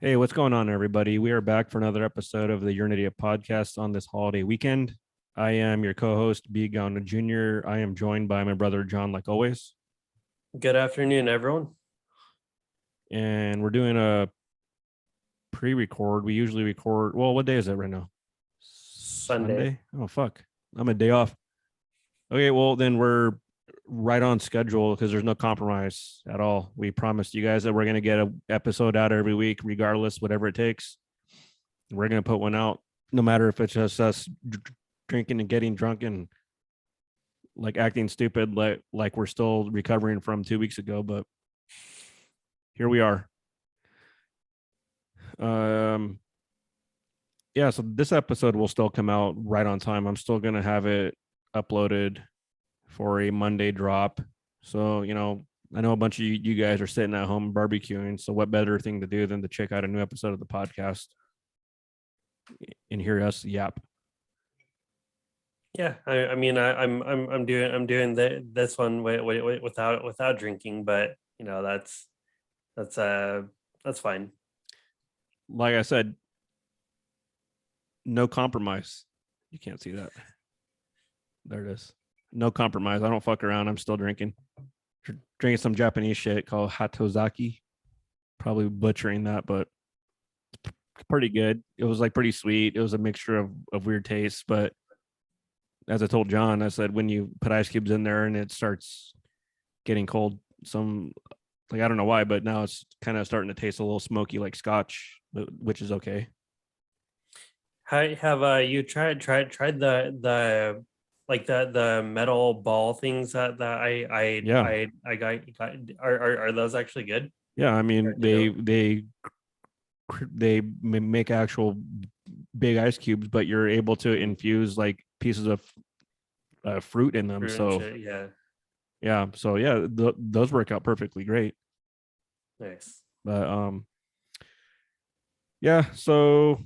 Hey, what's going on, everybody? We are back for another episode of the Unity podcast on this holiday weekend. I am your co-host, B. Gowna Jr. I am joined by my brother John, like always, Good afternoon, everyone. and we're doing a pre-record. We usually record. Well, what day is it right now? Sunday. Oh fuck, I'm a day off. Okay, well then we're right on schedule because there's no compromise at all. We promised you guys that we're gonna get an episode out every week, regardless, whatever it takes. We're gonna put one out, no matter if it's just us drinking and getting drunk and like acting stupid, like we're still recovering from 2 weeks ago. But here we are. Um, yeah. So this episode will still come out right on time. I'm still gonna have it uploaded for a Monday drop. So I know a bunch of you guys are sitting at home barbecuing. So what better thing to do than to check out a new episode of the podcast and hear us yap? Yeah, I'm doing this one without drinking, but that's fine. Like I said, no compromise. You can't see that. There it is. No compromise. I don't fuck around. I'm still drinking. Drinking some Japanese shit called Hatozaki. Probably butchering that, but it's pretty good. It was like pretty sweet. It was a mixture of weird tastes, but as I told John, I said when you put ice cubes in there and it starts getting cold, some like I don't know why, but now it's kind of starting to taste a little smoky like scotch, which is okay. Have you tried the metal ball things that Yeah. I got are those actually good? Yeah, I mean Compared to- they make actual big ice cubes, but you're able to infuse like pieces of fruit in them. Fruit and So shit, yeah, yeah, those work out perfectly great. nice. But yeah, so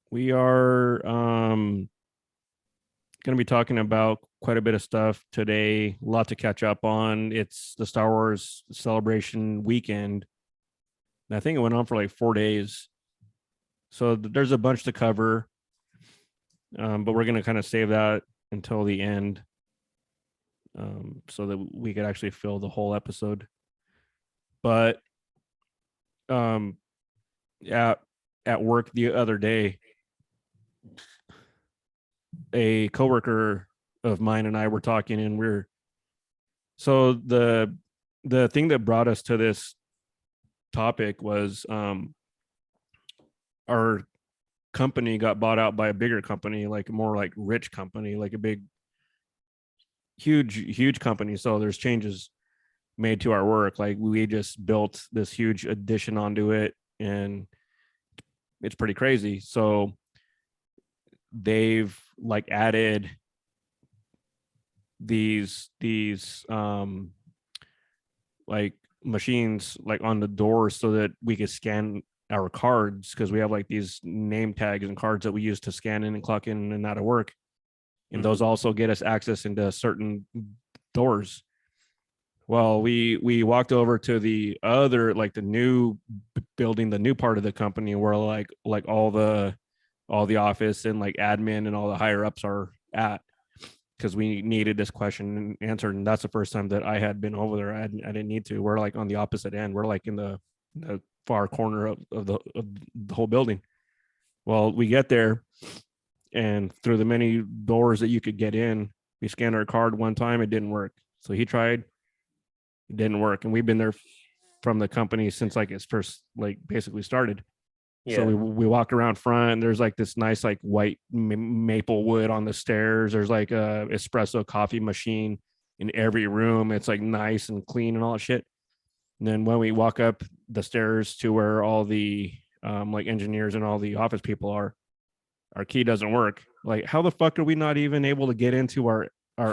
we are going to be talking about quite a bit of stuff today. A lot to catch up on. It's the Star Wars Celebration weekend. And I think it went on for like 4 days. So there's a bunch to cover, but we're going to kind of save that until the end so that we could actually fill the whole episode. But at work the other day, a coworker of mine and I were talking, and so the thing that brought us to this topic was our company got bought out by a bigger company, like a more like rich company, like a big huge company. So there's changes made to our work. Like we just built this huge addition onto it, and it's pretty crazy. So they've like added these like machines like on the doors so that we could scan our cards, because we have like these name tags and cards that we use to scan in and clock in and out of work, and those also get us access into certain doors. Well, we walked over to the other, like the new building, the new part of the company where like all the office and like admin and all the higher ups are at, because we needed this question answered. And that's the first time that I had been over there. I didn't need to. We're like on the opposite end. We're like in the far corner of the whole building. Well, we get there, and through the many doors that you could get in, we scanned our card one time. It didn't work. So he tried. It didn't work. And we've been there from the company since like its first, like basically started. So Yeah, we walk around front, and there's like this nice like white maple wood on the stairs. There's like a espresso coffee machine in every room. It's like nice and clean and all that shit. And then when we walk up the stairs to where all the like engineers and all the office people are, our key doesn't work. Like, how the fuck are we not even able to get into our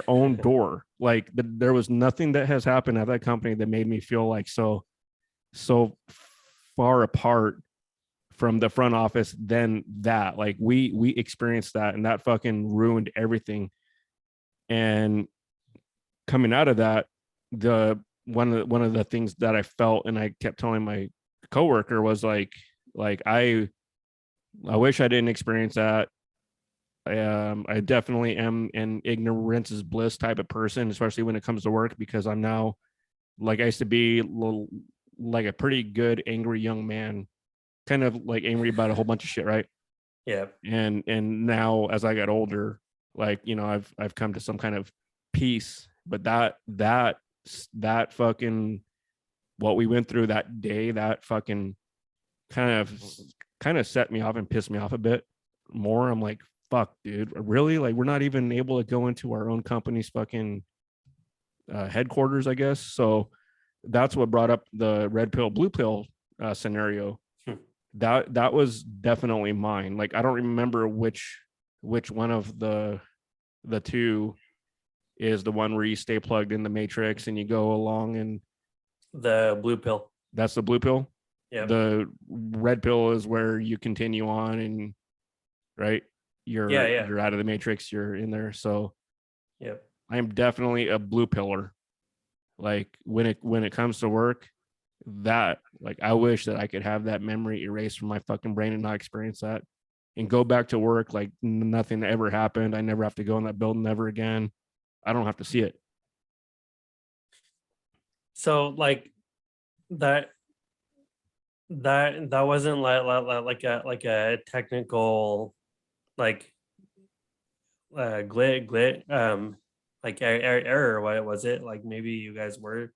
own door? Like there was nothing that has happened at that company that made me feel like so far apart from the front office than that. Like we experienced that, and that fucking ruined everything. And coming out of that, the one of the things that I felt, and I kept telling my coworker was like I wish I didn't experience that. I definitely am an ignorance is bliss type of person, especially when it comes to work, because I'm now like I used to be like a pretty good angry young man, kind of like angry about a whole bunch of shit, right? Yeah. And now as I got older, like I've come to some kind of peace. But that fucking what we went through that day, that fucking kind of kind of set me off and pissed me off a bit more. I'm like, fuck, dude, really? Like we're not even able to go into our own company's fucking headquarters, I guess. So that's what brought up the red pill, blue pill scenario. Hmm. That was definitely mine. Like I don't remember which one of the two is the one where you stay plugged in the matrix and you go along, and The blue pill. that's the blue pill. Yeah. The red pill is where you continue on and right, Yeah. you're out of the matrix, you're in there. So Yep. I'm definitely a blue pillar. Like when it comes to work, that like I wish that I could have that memory erased from my fucking brain and not experience that and go back to work like nothing ever happened. I never have to go in that building ever again. I don't have to see it. So like that that wasn't like a technical like glit like error. What was it? Like maybe you guys were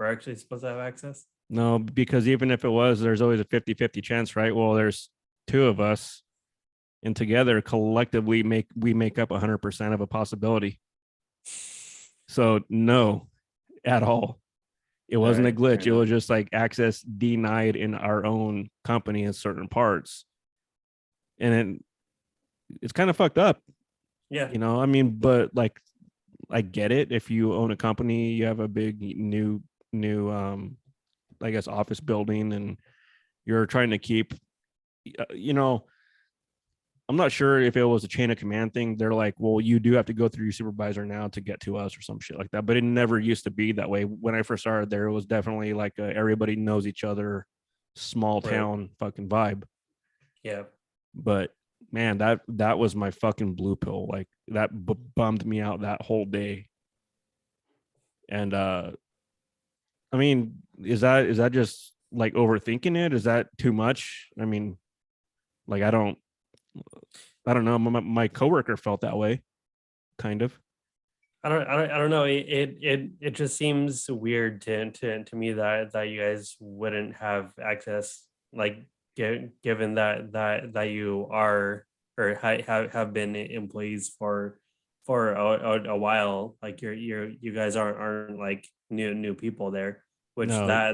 actually supposed to have access. No, because even if it was, there's always a 50-50 chance, right? Well, there's two of us and together collectively we make up 100% of a possibility. So no, at all. It All wasn't a right, fair glitch. It was enough. just like access denied in our own company in certain parts. And it's kind of fucked up, Yeah. I mean, but like I get it. If you own a company, you have a big new I guess office building and you're trying to keep you know, I'm not sure if it was a chain of command thing. They're like, well, you do have to go through your supervisor now to get to us or some shit like that. But it never used to be that way. When I first started there, it was definitely like everybody knows each other, small Right. town fucking vibe. Yeah. But man, that was my fucking blue pill. Like that bummed me out that whole day. And I mean, is that just like overthinking it? Is that too much? I mean, like I don't know. My coworker felt that way, kind of. I don't know. It just seems weird to me that you guys wouldn't have access, like given that you are or have been employees for a while. Like you guys aren't like new people there, which No, I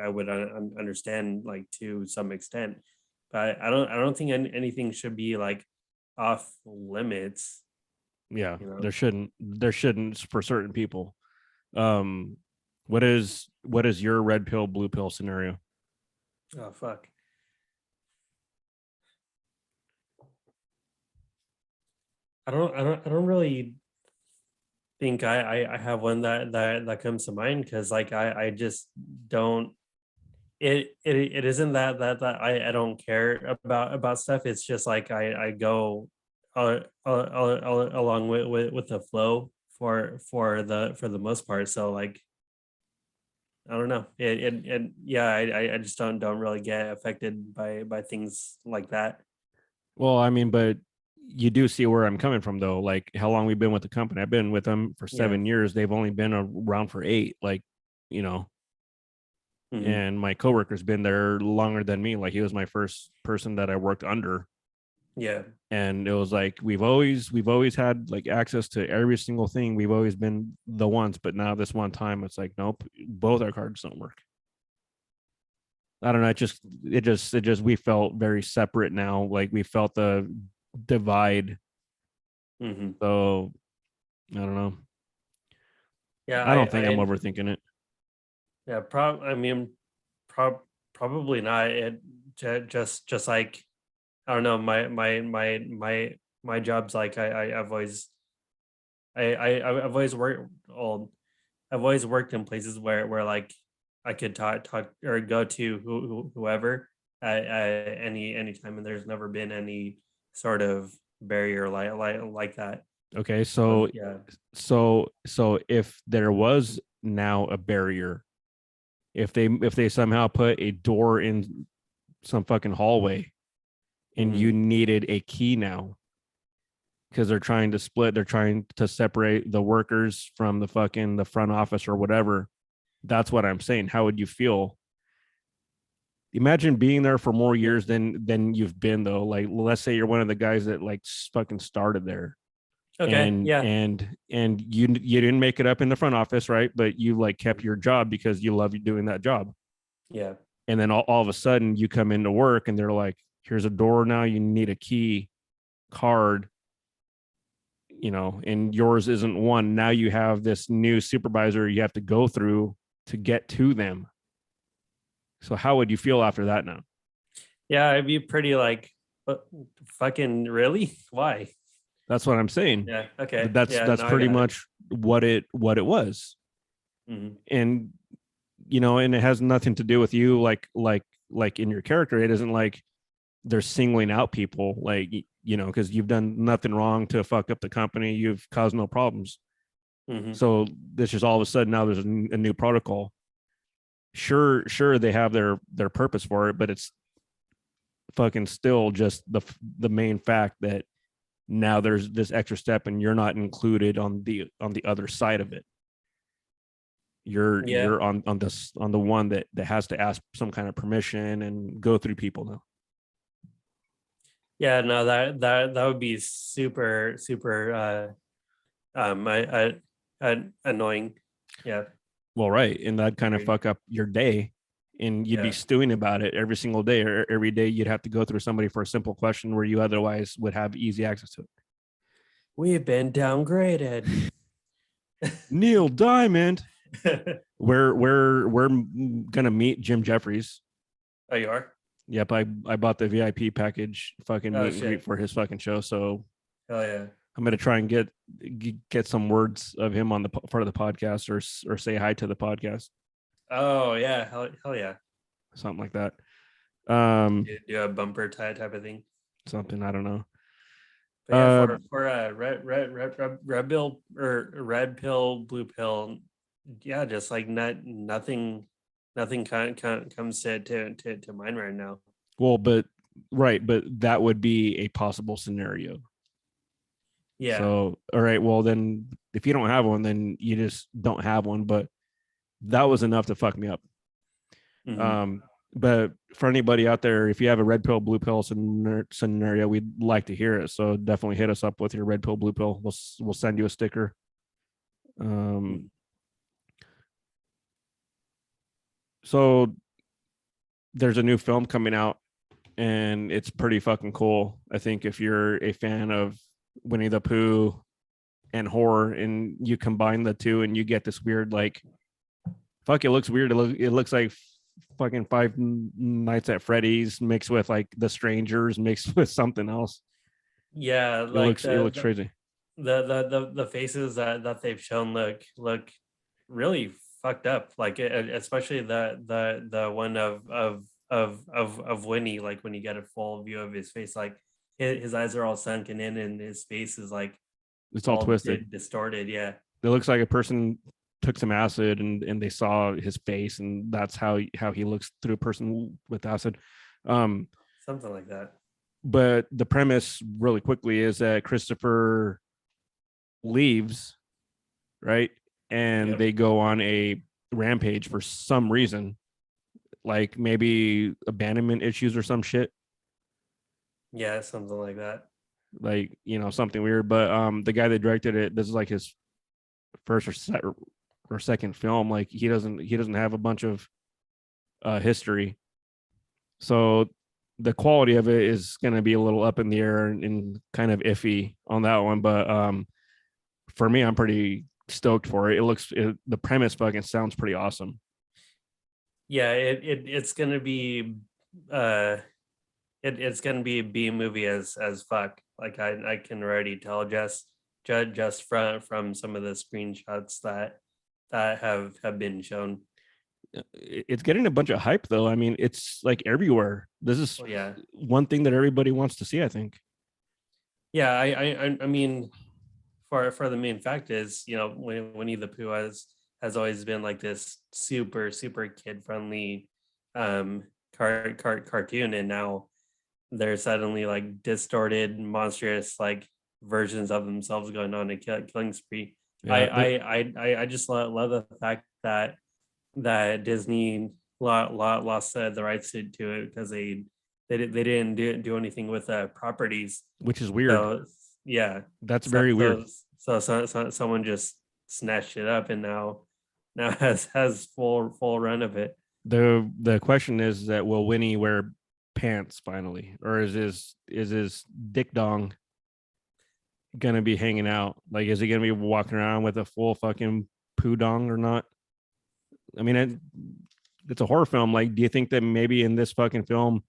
would understand like to some extent, but I don't think anything should be like off limits, yeah, you know. there shouldn't for certain people. Um, what is your red pill, blue pill scenario? Oh fuck. I don't really think I have one that comes to mind because like I just don't it isn't that I don't care about stuff. It's just like I go along with the flow for the most part. So like I don't know. Yeah, I just don't really get affected by things like that. Well, I mean, but you do see where I'm coming from, though. Like how long we've been with the company. I've been with them for Yeah. 7 years. They've only been around for 8. Like, you know, Hmm. and my coworker's been there longer than me. Like he was my first person that I worked under. Yeah. And it was like we've always had like access to every single thing. We've always been the ones, but now this one time it's like, nope, both our cards don't work. I don't know. It just we felt very separate now. Like we felt the divide. Hmm. So I don't know. Yeah. I don't think I'm overthinking it. Yeah. I mean, probably not. It just like I don't know. My job's like I've always I've always worked. Well, I've always worked in places where like I could talk or go to whoever at any time, and there's never been any sort of barrier like that. Okay, So so yeah. if there was now a barrier, if they somehow put a door in some fucking hallway and Mhm. you needed a key now because they're trying to separate the workers from the front office or whatever. That's what I'm saying. How would you feel? Imagine being there for more Yeah. years than you've been though. Like let's say you're one of the guys that like fucking started there Okay. Yeah. and you didn't make it up in the front office, right? But you like kept your job because you love doing that job. Yeah. And then all of a sudden you come into work and they're like, here's a door now, you need a key card, and yours isn't one. Now you have this new supervisor you have to go through to get to them. So how would you feel after that now? Yeah. I'd be pretty like, fucking really? Why? That's what I'm saying. Yeah. Okay. Yeah. That's No, I pretty got it. much what it was. Mhm. And and it has nothing to do with you like in your character. It isn't like they're singling out people like because you've done nothing wrong to fuck up the company, you've caused no problems. Mhm. So this is all of a sudden now there's a new protocol. Sure they have their purpose for it, but it's fucking still just the main fact that now there's this extra step and you're not included on the other side of it. Yeah. You're on the one that has to ask some kind of permission and go through people now. Yeah. No, that would be super super annoying. Yeah. Well, right, and that kind of Agreed. fuck up your day, and you'd be Yeah. stewing about it every single day, or every day you'd have to go through somebody for a simple question where you otherwise would have easy access to it. We've been downgraded. Neil Diamond. We're gonna meet Jim Jeffries. Oh, you are? Yep, I bought the VIP package, fucking Oh meet and greet shit. for his fucking show. So Hell yeah. I'm gonna try and get some words of him on the part of the podcast, or say hi to the podcast, Oh yeah. Hell yeah. something like that. Um, Do a bumper type of thing. something I don't know. But yeah, Uh, for red pill or red pill, blue pill, yeah, just like nothing comes to mind right now. well, but right, but that would be a possible scenario. Yeah. So, all right, well then, if you don't have one, then you just don't have one. But that was enough to fuck me up. Hmm. Um, but for anybody out there, if you have a red pill, blue pill scenario, we'd like to hear it. So definitely hit us up with your red pill, blue pill. We'll send you a sticker. Um, so there's a new film coming out, and it's pretty fucking cool. I think if you're a fan of Winnie the Pooh and horror, and you combine the two, and you get this weird like, fuck, it looks weird. It looks like fucking Five Nights at Freddy's mixed with like The Strangers mixed with something else. Yeah, It like looks it looks crazy. the faces that they've shown look really fucked up. Like especially the one of Winnie, like when you get a full view of his face, like his eyes are all sunken in and his face is like It's all all twisted. distorted. Yeah. It looks like a person took some acid and they saw his face, and that's how he looks through a person with acid. Um, Something like that. but the premise really quickly is that Christopher leaves, right? And Yep. they go on a rampage for some reason, like maybe abandonment issues or some shit, Yeah, something like that. like something weird. But the guy that directed it, this is like his first or second film. Like he doesn't have a bunch of history, so the quality of it is going to be a little up in the air and kind of iffy on that one. But for me, I'm pretty stoked for it. The premise fucking sounds pretty awesome. Yeah, it's gonna be it's gonna be a B movie as fuck. Like I can already tell just from some of the screenshots that have been shown. It's getting a bunch of hype though. I mean, it's like everywhere. This is Oh yeah, one thing that everybody wants to see, I think. yeah. I mean, for the main fact is, you know, Winnie the Pooh has always been like this super kid friendly cartoon, and now they're suddenly like distorted, monstrous like versions of themselves going on a killing spree. Yeah, I just love the fact that Disney lost the rights to it because they didn't do anything with properties. which is weird. So yeah, That's very weird. someone just snatched it up and now has full run of it. The question is that will Winnie wear pants finally, or is his dick dong gonna be hanging out? Like, is he gonna be walking around with a full fucking poo dong or not? I mean, it's a horror film. Like, do you think that maybe in this fucking film,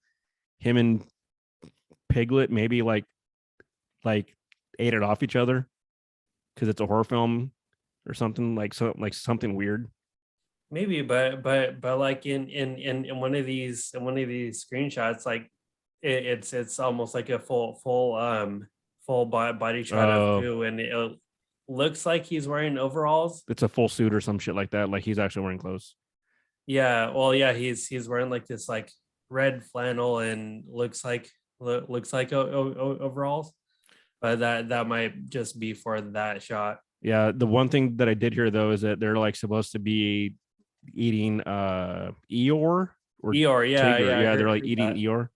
him and Piglet maybe like ate it off each other because it's a horror film or something like something weird? Maybe, but like in one of these screenshots, like it's almost like a full body shot of Oh, Pooh, and it looks like he's wearing overalls. it's a full suit or some shit like that. Like he's actually wearing clothes. Yeah, well, yeah, he's wearing like this like red flannel and looks like overalls, but that might just be for that shot. Yeah, the one thing that I did hear though is that they're like supposed to be eating Eeyore or Eeyore, Tigger. yeah, Yeah, they're like heard eating that. Eeyore.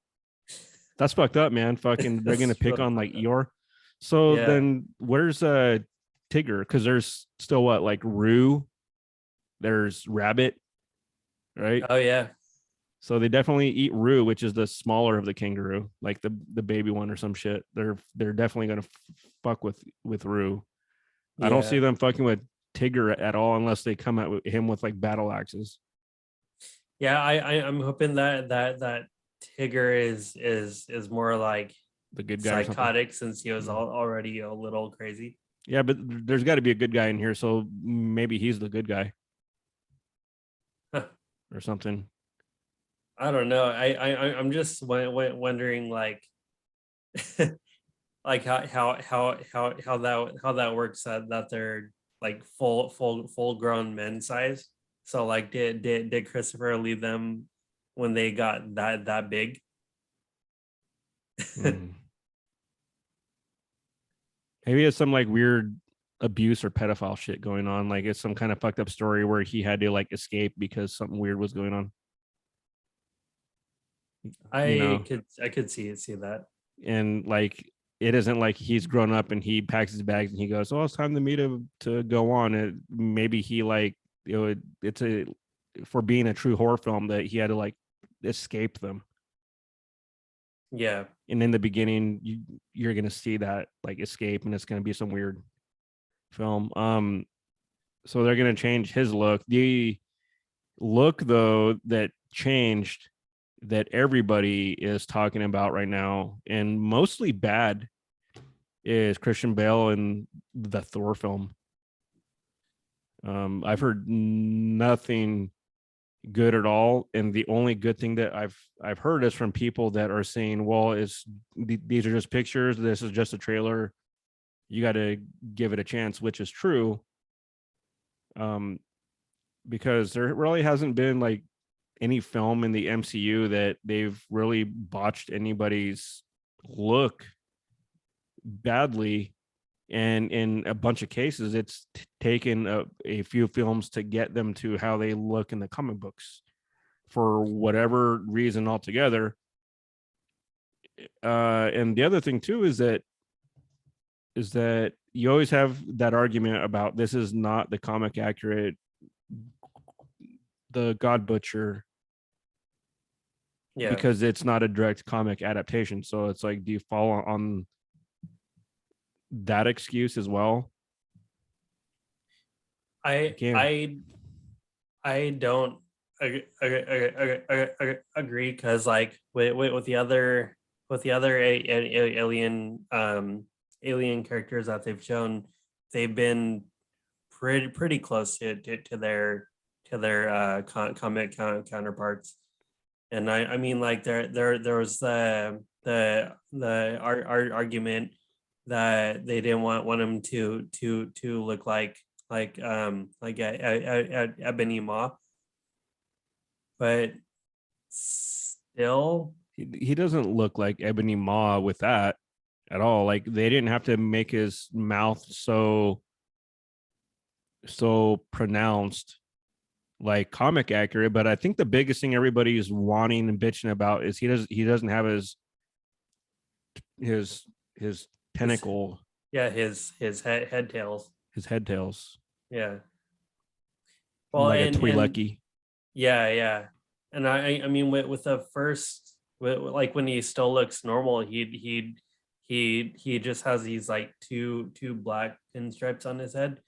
That's fucked up, man. Fucking they're gonna That's pick really on like fucked up. Eeyore. So Yeah. then where's Tigger? Because there's still what, like Roo, there's Rabbit, right? Oh yeah. So they definitely eat Roo, which is the smaller of the kangaroo, like the baby one or some shit. They're definitely gonna fuck with Roo. I don't see Yeah. them fucking with Tigger at all unless they come at him with like battle axes. Yeah, I'm hoping that Tigger is more like The good guy or something. psychotic since he was Mm. already a little crazy. Yeah, but there's got to be a good guy in here, so maybe he's the good guy Huh. or something. I don't know. I'm just wondering like like how that works that they're like full grown men size. So like did Christopher leave them when they got that big? Mm. Maybe it's some like weird abuse or pedophile shit going on. Like it's some kind of fucked up story where he had to like escape because something weird was going on. You know, I could see that. and like it isn't like he's grown up and he packs his bags and he goes, "Oh, it's time to me to go on." And maybe he like it's a for being a true horror film that he had to like escape them. Yeah. And in the beginning, you're gonna see that like escape, and it's gonna be some weird film. So they're gonna change his look. The look though that changed that everybody is talking about right now, and mostly bad, is Christian Bale in the Thor film. I've heard nothing good at all, and the only good thing that I've heard is from people that are saying, "Well, these are just pictures. This is just a trailer. You got to give it a chance," which is true. Because there really hasn't been like any film in the MCU that they've really botched anybody's look badly, and in a bunch of cases it's taken a few films to get them to how they look in the comic books for whatever reason altogether. And the other thing too is that you always have that argument about this is not the comic accurate the God Butcher Yeah. because it's not a direct comic adaptation. So it's like, do you fall on that excuse as well? I Can't. I I don't agree because like with the other alien alien characters that they've shown, they've been pretty close to comic counterparts. And I mean, like there was the argument that they didn't want him to look like Ebony Maw, but still, He doesn't look like Ebony Maw with that at all. Like they didn't have to make his mouth so pronounced like comic accurate, but I think the biggest thing everybody is wanting and bitching about is he doesn't have his tentacle, his head tails. his head tails, Yeah. Well, like a and Twi'leki. yeah, and I mean with the first like when he still looks normal, he just has these like two black pinstripes on his head.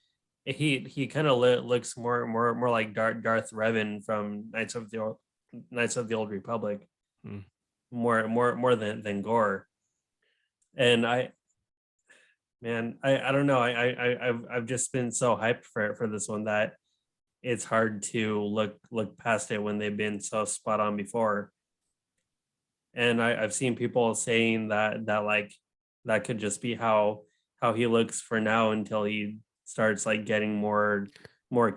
He kind of looks more like Darth Revan from Knights of the Old Republic, Hmm. more than Gorr. And I don't know. I've just been so hyped for this one that it's hard to look past it when they've been so spot on before. And I've seen people saying that like that could just be how he looks for now until he starts like getting more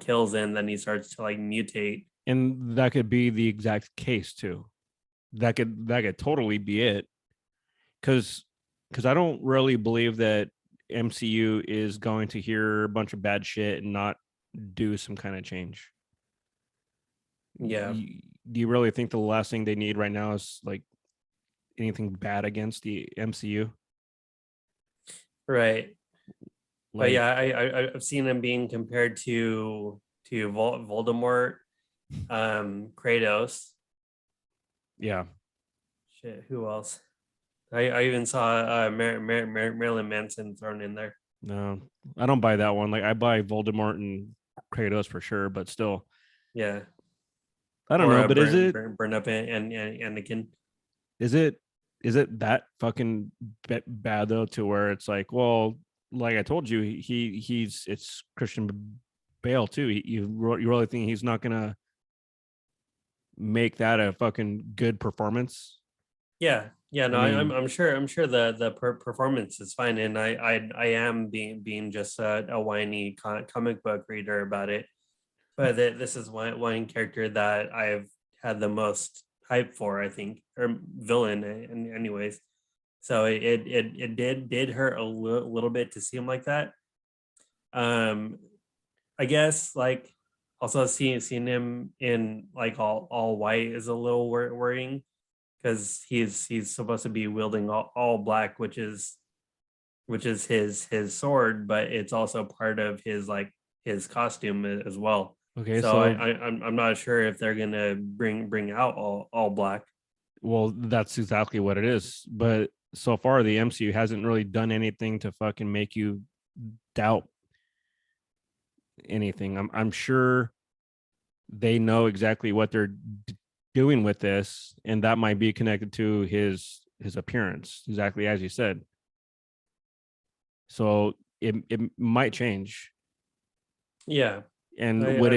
kills in, then he starts to like mutate. And that could be the exact case too. That could totally be it. Because I don't really believe that MCU is going to hear a bunch of bad shit and not do some kind of change. Yeah. Do you really think the last thing they need right now is like anything bad against the MCU? Right. But Like, yeah, I've seen him being compared to Voldemort, Kratos. yeah, Shit, who else? I even saw Marilyn Manson thrown in there. no, I don't buy that one. Like, I buy Voldemort and Kratos for sure, but still, Yeah. I don't Or know. But burn up and Anakin. is it is it that fucking bad though, to where it's like, well, like I told you, he's it's Christian Bale too. You really think he's not gonna make that a fucking good performance? Yeah. Yeah, I no, mean, I'm sure the performance is fine, and I am being just a whiny comic book reader about it, but this is one character that I've had the most hype for, I think, or villain, anyways. So it did hurt a little bit to see him like that. Um, I guess like also seeing him in like all white is a little worrying, because he's supposed to be wielding all black, which is his sword, but it's also part of his like his costume as well. okay, So so I'm not sure if they're gonna bring out all black. well, that's exactly what it is. But so far, the MCU hasn't really done anything to fucking make you doubt anything. I'm sure they know exactly what they're doing with this, and that might be connected to his appearance, exactly as you said. So it might change. Yeah, And I would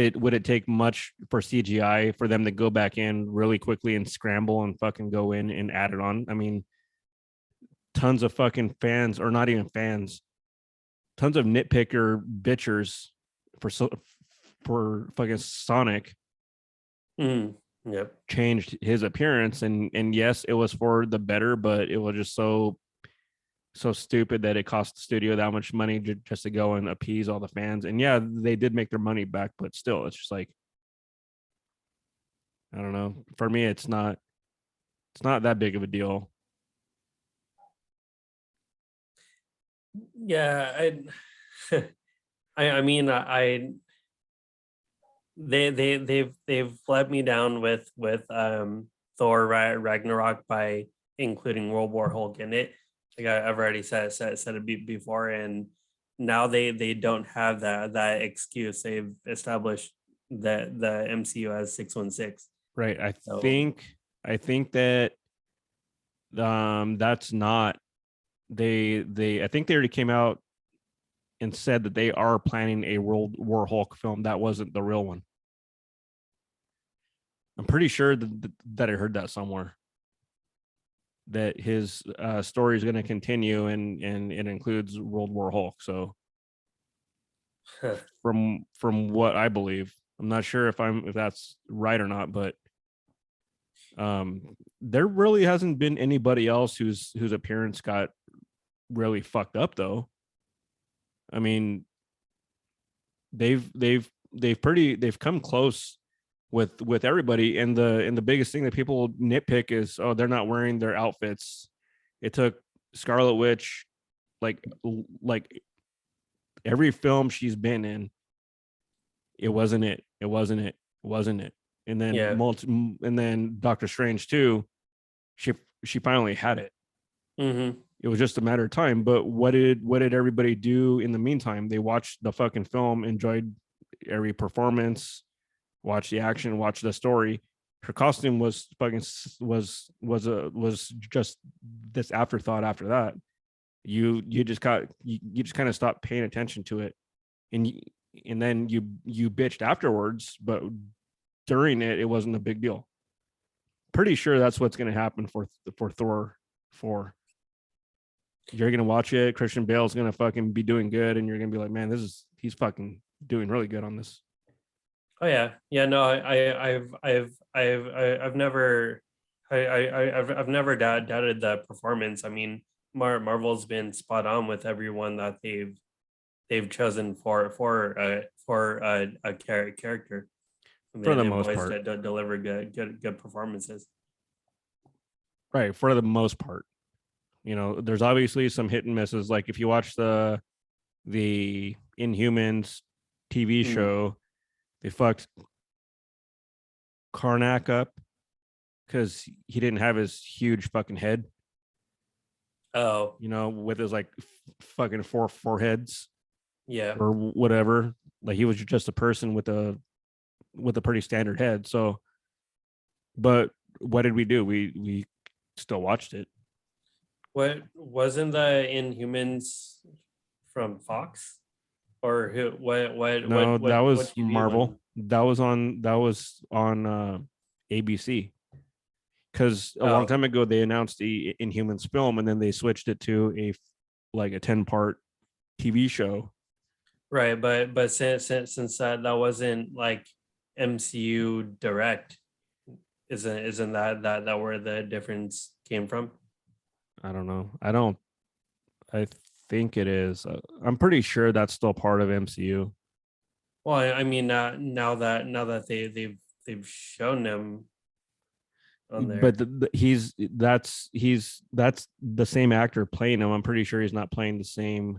it take much for CGI for them to go back in really quickly and scramble and fucking go in and add it on? I mean, tons of fucking fans, or not even fans, tons of nitpicker bitchers for for fucking Sonic yep. changed his appearance, and yes, it was for the better, but it was just so stupid that it cost the studio that much money just to go and appease all the fans. And yeah, they did make their money back, but still, it's just like, I don't know. For me, it's not that big of a deal. Yeah, I mean they've let me down with Thor Ragnarok by including World War Hulk in it. Like I've already said it before, and now they don't have that excuse. They've established that the MCU as 616. Right. So I think that that's not, they I think they already came out and said that they are planning a World War Hulk film. That wasn't the real one. I'm pretty sure that I heard that somewhere, that his story is going to continue, and it includes World War Hulk. So from what I believe, I'm not sure if that's right or not, but there really hasn't been anybody else whose appearance got really fucked up though. I mean, they've come close with everybody, and the biggest thing that people nitpick is, oh, they're not wearing their outfits. It took Scarlet Witch like every film she's been in, it wasn't it. It wasn't it. It wasn't it. And then Yeah. and then Doctor Strange too. She finally had it. Mm-hmm. It was just a matter of time. But what did everybody do in the meantime? They watched the fucking film, enjoyed every performance, watched the action, watched the story. Her costume was fucking was just this afterthought. After that, you just kind of stopped paying attention to it, and then you bitched afterwards, but during it wasn't a big deal. Pretty sure that's what's going to happen for Thor 4. You're going to watch it, Christian Bale's going to fucking be doing good, and you're going to be like, man, he's fucking doing really good on this. Oh yeah, yeah. No, I've never, I've never doubted the performance. I mean, Marvel's been spot on with everyone that they've chosen for a character. I mean, For the they've most always part, delivered good performances. right? For the most part, you know, there's obviously some hit and misses. Like if you watch the Inhumans TV show, they fucked Karnak up because he didn't have his huge fucking head. Oh, You know, with his like fucking four foreheads yeah. or whatever. Like he was just a person with a pretty standard head. So, but what did we do? We still watched it. What wasn't the Inhumans from Fox, or who? No, that was What TV Marvel. one? That was on ABC. Because a long Oh, time ago they announced the Inhumans film, and then they switched it to a 10-part TV show. right. But since that wasn't like MCU direct, isn't that where the difference came from? I don't know. I think it is. I'm pretty sure that's still part of MCU. Well, I mean, now that they've shown him on there. But he's the same actor playing him. I'm pretty sure he's not playing the same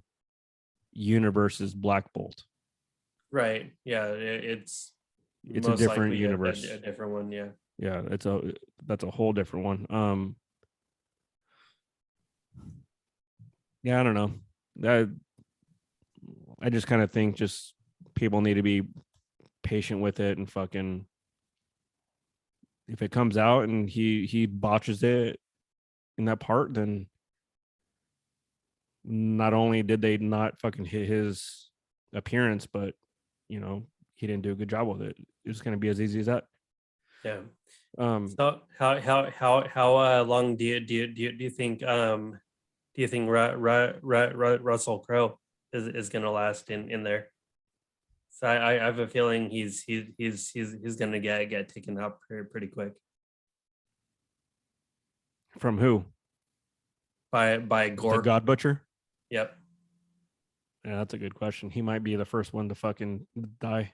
universe as Black Bolt. Right. Yeah. It's It's a most different likely universe. a different one. Yeah. Yeah, that's a whole different one. Yeah, I don't know. I just kind of think just people need to be patient with it, and fucking if it comes out and he botches it in that part, then not only did they not fucking hit his appearance, but you know, he didn't do a good job with it. It's going to be as easy as that. Yeah. Um, So how long do you think Russell Crowe is going to last in there? So I have a feeling he's going to get taken up pretty quick from who? by The Gorr. God Butcher? Yep. Yeah, that's a good question. He might be the first one to fucking die.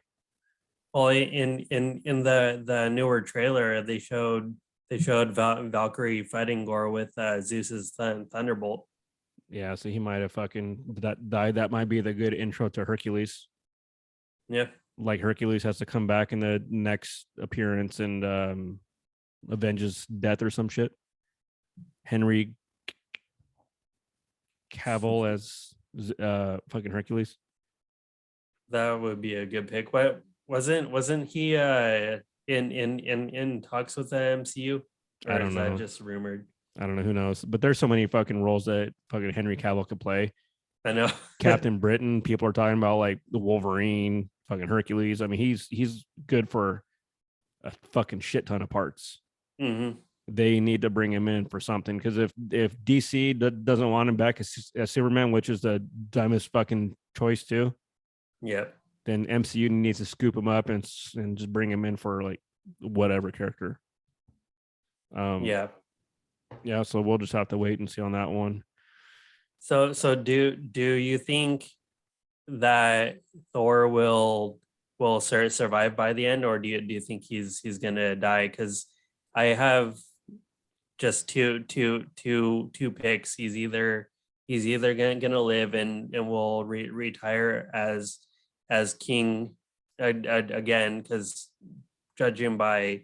Well, in the newer trailer, they showed Valkyrie fighting Gorr with Zeus's thunderbolt. Yeah, so he might have fucking died. That might be the good intro to Hercules. Yeah. Like Hercules has to come back in the next appearance and avenge his death or some shit. Henry Cavill as fucking Hercules. That would be a good pick. What wasn't he in talks with the MCU, or I don't is that know. just rumored? I don't know. Who knows? But there's so many fucking roles that fucking Henry Cavill could play. I know. Captain Britain. People are talking about like the Wolverine, fucking Hercules. I mean, he's good for a fucking shit ton of parts. Mm-hmm. They need to bring him in for something, because if DC doesn't want him back as Superman, which is the dumbest fucking choice too, Yeah. then MCU needs to scoop him up and just bring him in for like whatever character. Yeah. Yeah, so we'll just have to wait and see on that one. So do you think that Thor will survive by the end, or do you think he's gonna die? Because I have just two picks. He's either gonna live and will retire as king again, because judging by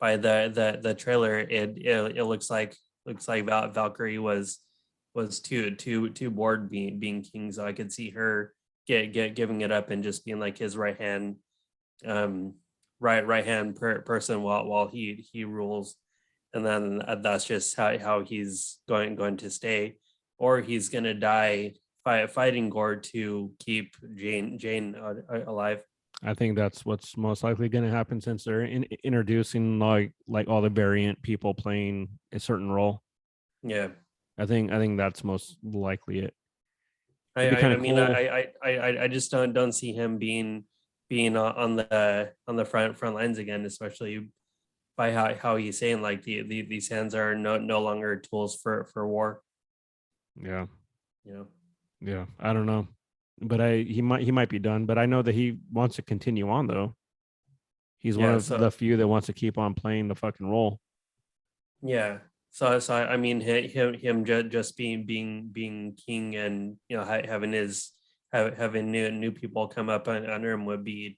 the trailer, it looks like Valkyrie was too bored being king, so I could see her get giving it up and just being like his right hand right hand person while he rules. And then that's just how he's going to stay, or he's gonna die fighting Gorr to keep Jane alive. I think that's what's most likely going to happen, since they're introducing like all the variant people playing a certain role. Yeah. I think that's most likely it. I, It'd be I, kind I of mean, cool. I just don't see him being on the front lines again, especially by how he's saying like these hands are no longer tools for war. Yeah, You know. yeah. I don't know, but he might be done. But I know that he wants to continue on though. He's one Yeah. of the few that wants to keep on playing the fucking role. Yeah. So I mean, him just being king, and having new people come up under him would be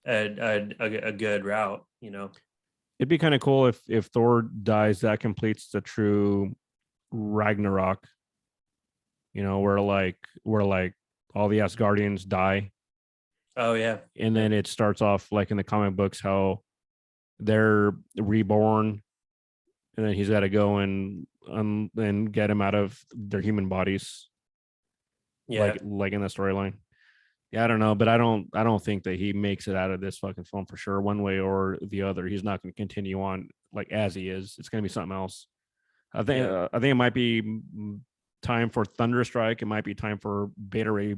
a good route. It'd be kind of cool if Thor dies. That completes the true Ragnarok. Where like all the Asgardians die, Oh yeah. and Yeah. then it starts off like in the comic books how they're reborn, and then he's got to go and get him out of their human bodies, Yeah. like in the storyline. Yeah, I don't know, but I don't think that he makes it out of this fucking film for sure, one way or the other. He's not going to continue on like as he is. It's going to be something else. Yeah. I think it might be time for Thunderstrike. It might be time for Beta Ray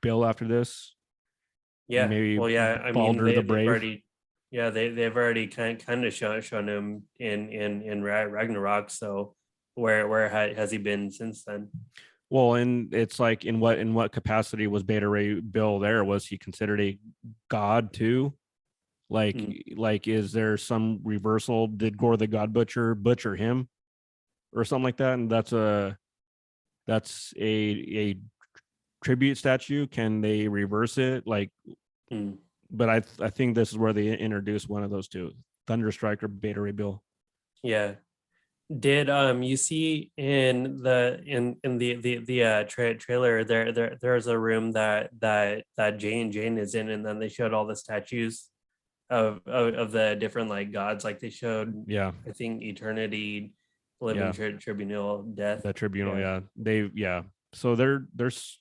Bill after this. Yeah. Maybe Well, yeah. I mean, Balder the they've Brave. already, yeah, they've already kind of shown him in Ragnarok. So where has he been since then? Well, and it's like in what capacity was Beta Ray Bill there? Was he considered a god too? Like Mm. like is there some reversal? Did Gorr the God butcher him or something like that? And that's a tribute statue. Can they reverse it? Like, Mm. but I think this is where they introduce one of those two, Thunderstrike or Beta Ray Bill. Yeah. Did you see in the trailer, there's a room that Jane is in, and then they showed all the statues of the different like gods, like they showed, Yeah, I think, eternity, living, yeah, tribunal, death. the tribunal. Yeah. Yeah, yeah. So there's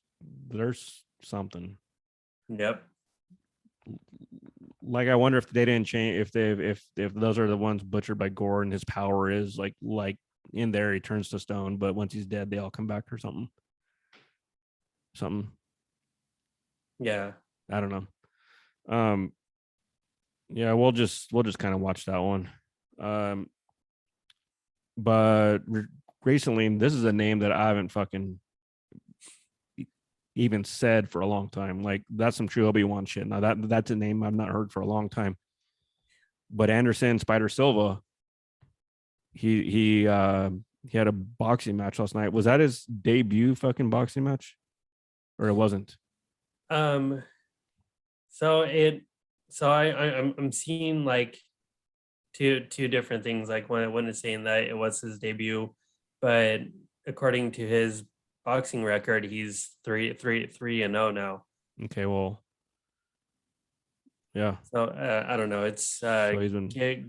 something. Yep. Like I wonder if they didn't change, if those are the ones butchered by Gorr, and his power is like in there he turns to stone, but once he's dead they all come back or something. Yeah. I don't know. um yeah, we'll just kind of watch that one. um but recently, this is a name that I haven't fucking even said for a long time. Like that's some true Obi-Wan shit. Now that's a name I've not heard for a long time. But Anderson Spider Silva, he had a boxing match last night. Was that his debut fucking boxing match, or it wasn't? um so I'm seeing like two different things, like when it's saying that it was his debut, but according to his boxing record, he's 3-0 now. Okay, well, yeah. So I don't know. It's So he's been, give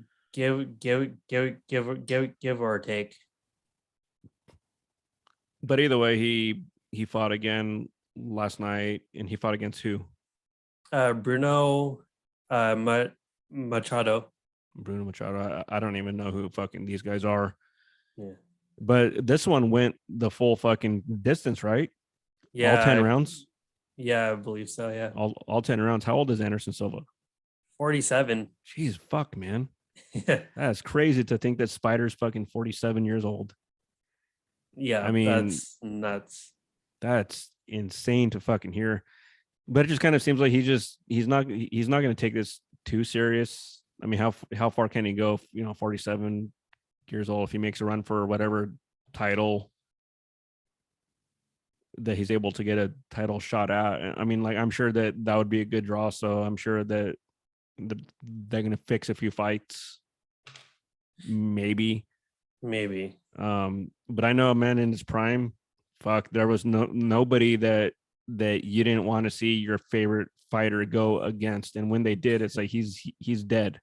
or take. but either way, he fought again last night, and he fought against who? Bruno Machado. Bruno Machado. I don't even know who fucking these guys are. Yeah. But this one went the full fucking distance, right? All 10 Yeah. rounds. Yeah, I believe so. Yeah. All 10 rounds. How old is Anderson Silva? 47. Jeez, fuck, man. Yeah. That's crazy to think that Spider's fucking 47 years old. Yeah, I mean, that's nuts. that's insane to fucking hear. But it just kind of seems like he's not going to take this too serious. I mean, how far can he go? 47 years old, if he makes a run for whatever title that he's able to get a title shot at. I mean, like, I'm sure that would be a good draw. So I'm sure that they're going to fix a few fights, maybe. Maybe. But I know a man in his prime, fuck, there was nobody that you didn't want to see your favorite fighter go against. And when they did, it's like he's dead.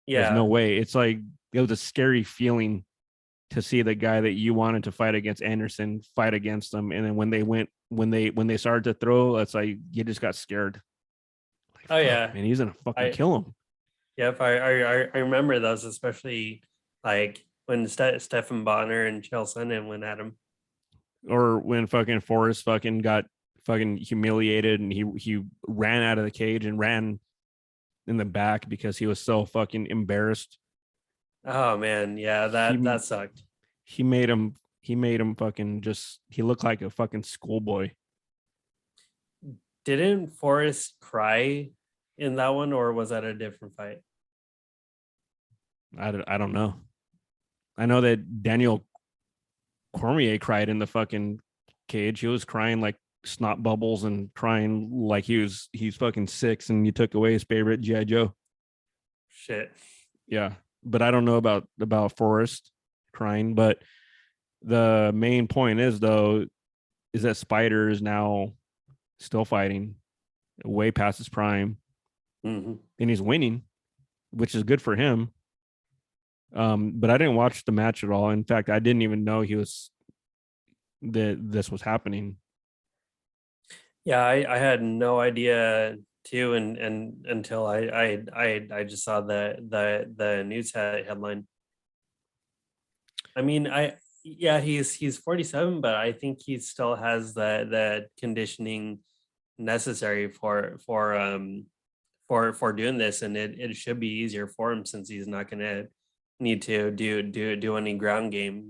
There's no Yeah. way. It's like it was a scary feeling to see the guy that you wanted to fight against Anderson fight against them. And then when they started to throw, it's like you just got scared. Like, Oh yeah. man, he's gonna fucking kill him. Yep. I remember those, especially like when Stefan Bonner and Chael Sonnen went at him. Or when fucking Forrest fucking got fucking humiliated and he ran out of the cage and ran in the back because he was so fucking embarrassed. Oh man, yeah, that sucked. He made him fucking just, he looked like a fucking schoolboy. Didn't Forrest cry in that one, or was that a different fight? I don't know. I know that Daniel Cormier cried in the fucking cage. He was crying like snot bubbles and crying like he's fucking 6 and you took away his favorite G.I. Joe. Shit. Yeah. But I don't know about Forrest crying. But the main point is though, is that Spider is now still fighting way past his prime. Mm-hmm. And he's winning, which is good for him. But I didn't watch the match at all. In fact, I didn't even know that this was happening. Yeah, I had no idea too, and until I just saw the news headline. I mean, he's 47, but I think he still has the conditioning necessary for doing this, and it should be easier for him since he's not gonna need to do any ground game,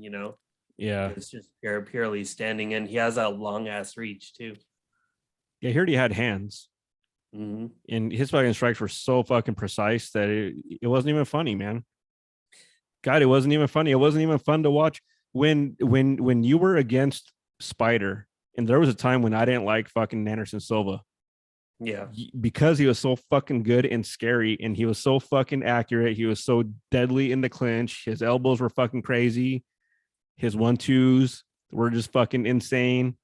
Yeah. It's just purely standing, and he has a long ass reach too. Yeah, I heard he had hands. Mm-hmm. And his fucking strikes were so fucking precise that it wasn't even funny, man. God, it wasn't even funny. It wasn't even fun to watch. When you were against Spider, and there was a time when I didn't like fucking Anderson Silva. Yeah. Because he was so fucking good and scary, and he was so fucking accurate. He was so deadly in the clinch. His elbows were fucking crazy. His 1-2s were just fucking insane.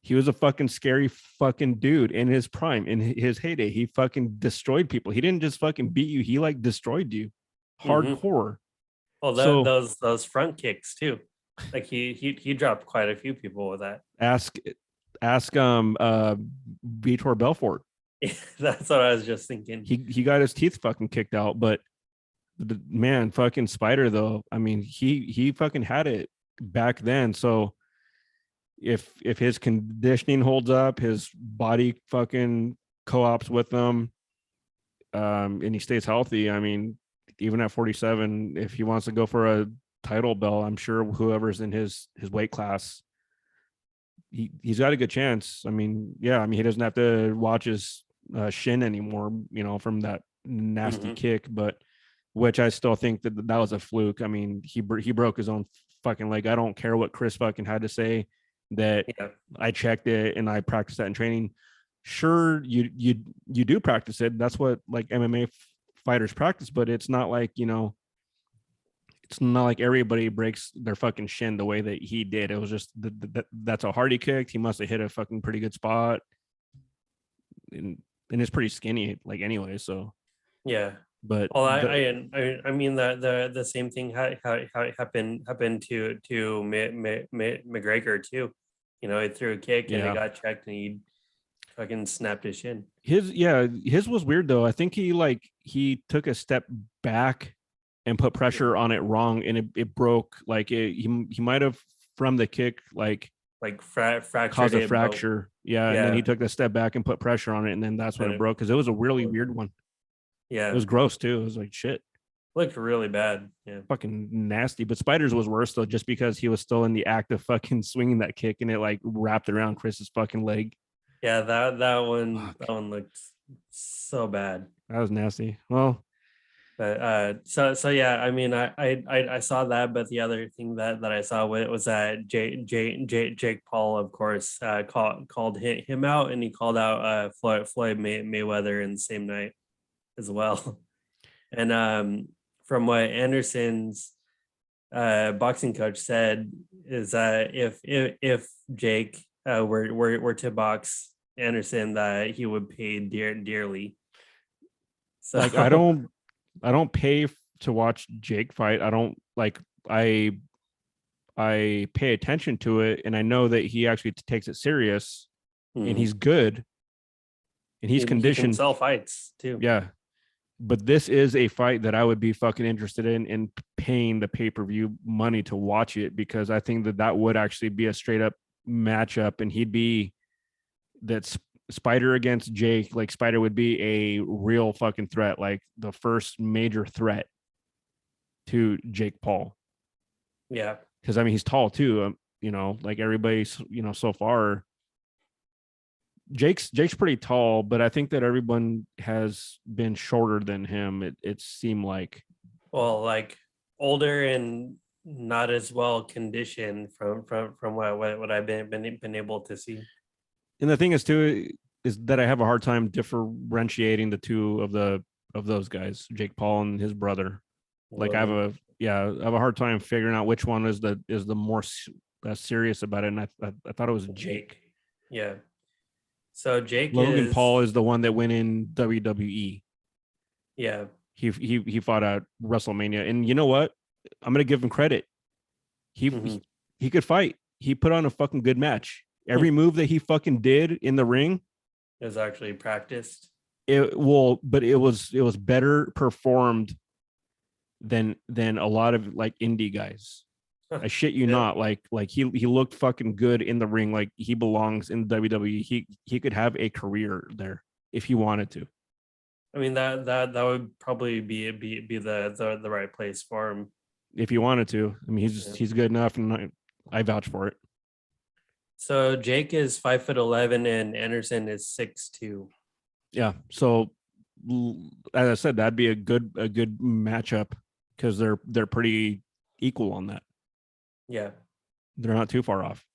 He was a fucking scary fucking dude in his prime, in his heyday. He fucking destroyed people. He didn't just fucking beat you. He like destroyed you hardcore. Mm-hmm. Well, those front kicks too. Like he dropped quite a few people with that. Ask Vitor Belfort. That's what I was just thinking. He got his teeth fucking kicked out, but the man fucking Spider though, I mean, he fucking had it back then. So if his conditioning holds up, his body fucking co-ops with them, and he stays healthy, I mean, even at 47, if he wants to go for a title belt, I'm sure whoever's in his weight class, he's got a good chance. I mean, yeah, I mean, he doesn't have to watch his shin anymore, from that nasty kick, but which I still think that was a fluke. I mean, he broke his own fucking leg. I don't care what Chris fucking had to say, that I checked it and I practiced that in training. Sure, you do practice it. That's what like MMA fighters practice, but it's not like, it's not like everybody breaks their fucking shin the way that he did. It was just that's how hard he kicked. He must have hit a fucking pretty good spot, and it's pretty skinny, like anyway. So yeah, but well, I mean that the same thing happened to McGregor too. He threw a kick and it got checked, and he fucking snapped his shin. His was weird though. I think he took a step back and put pressure on it wrong, and it broke. Like he might have from the kick like fractured caused a it, fracture. Yeah, and then he yeah, took a step back and put pressure on it, and then that's when then it it broke because it was a really weird one. yeah It was gross too. It was like shit, looked really bad. Yeah, fucking nasty. But Spiders was worse though, just because he was still in the act of fucking swinging that kick, and it like wrapped around Chris's fucking leg. yeah, that Fuck, one looked so bad. that was nasty. Well, But so yeah, I mean, I saw that, but the other thing that I saw was that Jake Paul, of course, called him out, and he called out Floyd Mayweather in the same night as well. And from what Anderson's boxing coach said is that if Jake were to box Anderson, that he would pay dearly. So like I don't pay to watch Jake fight. I don't like I pay attention to it, and I know that he actually takes it serious, and he's good, and he's he can conditioned. sell fights too. Yeah, but this is a fight that I would be fucking interested in paying the pay-per-view money to watch it, because I think that would actually be a straight up matchup, and he'd be that's Spider against Jake. Like Spider would be a real fucking threat, like the first major threat to Jake Paul. Yeah. Because I mean he's tall too. Like everybody's so far. Jake's pretty tall, but I think that everyone has been shorter than him. It seemed like. Well, like older and not as well conditioned from what I've been able to see. And the thing is too is that I have a hard time differentiating the two of those guys, Jake Paul and his brother. Like I have a hard time figuring out which one is the more serious about it. And I thought it was Jake. Yeah. So Jake Logan Paul is the one that went in WWE. Yeah. He fought at WrestleMania, and you know what? I'm gonna give him credit. He could fight. He put on a fucking good match. Every move that he fucking did in the ring is actually practiced. But it was better performed than a lot of like indie guys. I shit you not. Like he looked fucking good in the ring. Like he belongs in WWE. He could have a career there if he wanted to. I mean that would probably be the right place for him if he wanted to. I mean he's good enough, and I vouch for it. So Jake is 5'11" and Anderson is 6'2". Yeah. So as I said, that'd be a good matchup because they're pretty equal on that. Yeah. They're not too far off.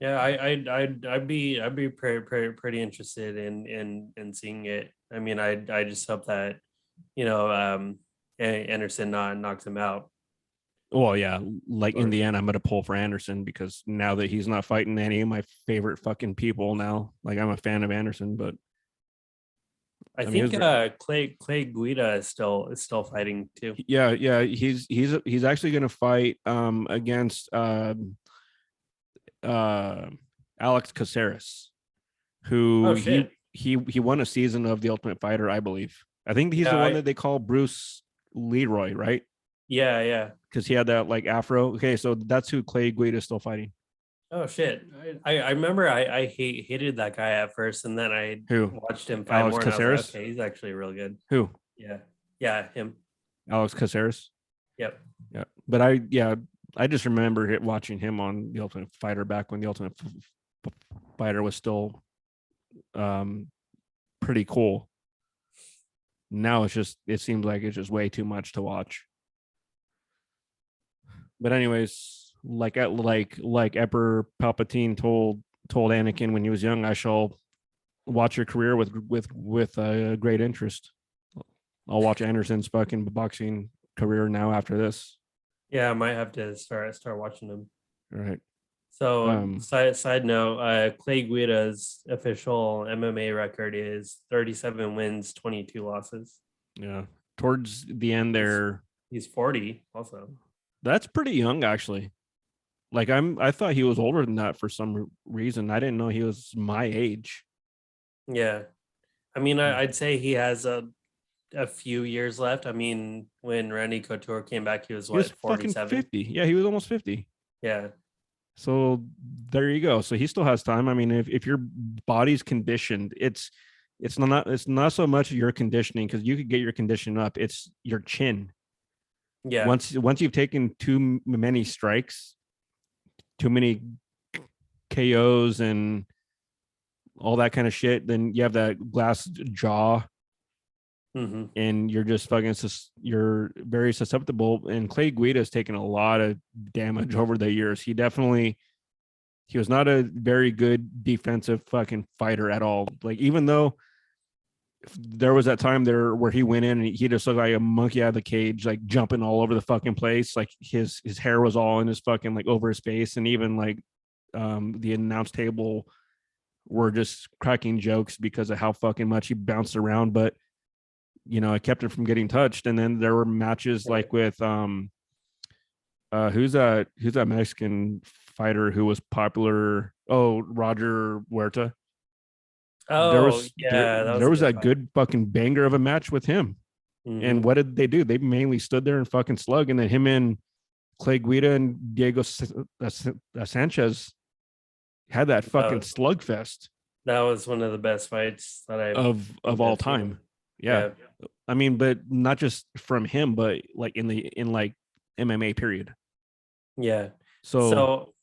Yeah, I'd be pretty interested in seeing it. I mean, I just hope that Anderson knocks him out. Well, yeah, like in the end, I'm gonna pull for Anderson because now that he's not fighting any of my favorite fucking people now, like I'm a fan of Anderson, but I think Clay Guida is still fighting too. Yeah, he's actually gonna fight against Alex Caceres, who he won a season of The Ultimate Fighter, I believe. I think he's the one that they call Bruce Leroy, right? Yeah. Because he had that like afro. Okay, so that's who Clay Guida is still fighting. Oh shit! I remember I hated that guy at first, and then I watched him fight more. Caceres? And I was like, okay, he's actually real good. Who? Yeah, him. Alex Caceres. Yep. Yeah, but I just remember watching him on The Ultimate Fighter back when The Ultimate Fighter was still pretty cool. Now it seems like it's just way too much to watch. But anyways, like Emperor Palpatine told Anakin when he was young, I shall watch your career with great interest. I'll watch Anderson's fucking boxing career now after this. Yeah, I might have to start watching him. All right. So side note, Clay Guida's official MMA record is 37 wins, 22 losses. Yeah. Towards the end there. He's 40 also. That's pretty young, actually. Like I thought he was older than that for some reason. I didn't know he was my age. Yeah. I mean, I'd say he has a few years left. I mean, when Randy Couture came back, he was He was what, fucking 47? 50. Yeah, he was almost 50. Yeah. So there you go. So he still has time. I mean, if your body's conditioned, it's not so much your conditioning, because you could get your conditioning up. It's your chin. Yeah. Once you've taken too many strikes, too many KOs and all that kind of shit, then you have that glass jaw, Hmm. and you're just fucking you're very susceptible. And Clay Guida has taken a lot of damage over the years. He was not a very good defensive fucking fighter at all. Like, even though there was that time there where he went in and he just looked like a monkey out of the cage, like jumping all over the fucking place. Like his hair was all in his fucking, like, over his face. And even like the announce table were just cracking jokes because of how fucking much he bounced around. But it kept him from getting touched. And then there were matches like with who's that Mexican fighter who was popular? Oh, Roger Huerta. There Oh, was there yeah, that was there a was good that fight. good fucking banger of a match with him. And Hmm. what did they do? They mainly stood there and fucking slug. And then him and Clay Guida and Diego Sanchez had that fucking That, slugfest that was one of the best fights that of all I've seen. time. Yeah. Yeah. I mean, but not just from him, but like in like MMA period. Yeah. So So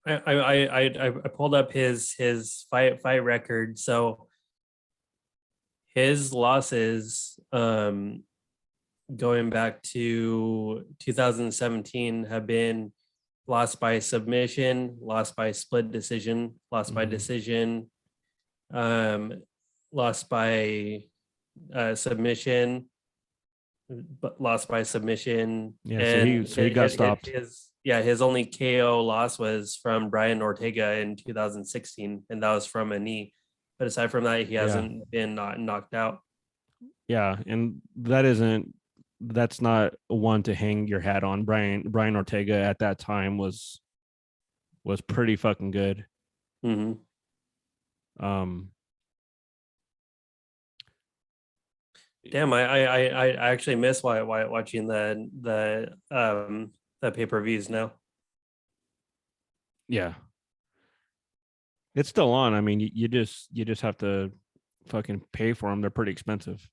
I pulled up his fight record. So his losses, going back to 2017, have been lost by submission, lost by split decision, lost by mhm. decision, um, lost by submission, but lost by submission, Yeah, so he and so he got stopped. his only KO loss was from Brian Ortega in 2016, and that was from a knee. But aside from that, he Yeah. hasn't been not knocked out. Yeah, and that's not one to hang your hat on. Brian Ortega at that time was pretty fucking good. Mm-hmm. Um Damn, I actually miss why watching the pay-per-views now. yeah, it's still on. I mean, you just have to fucking pay for them. They're pretty expensive.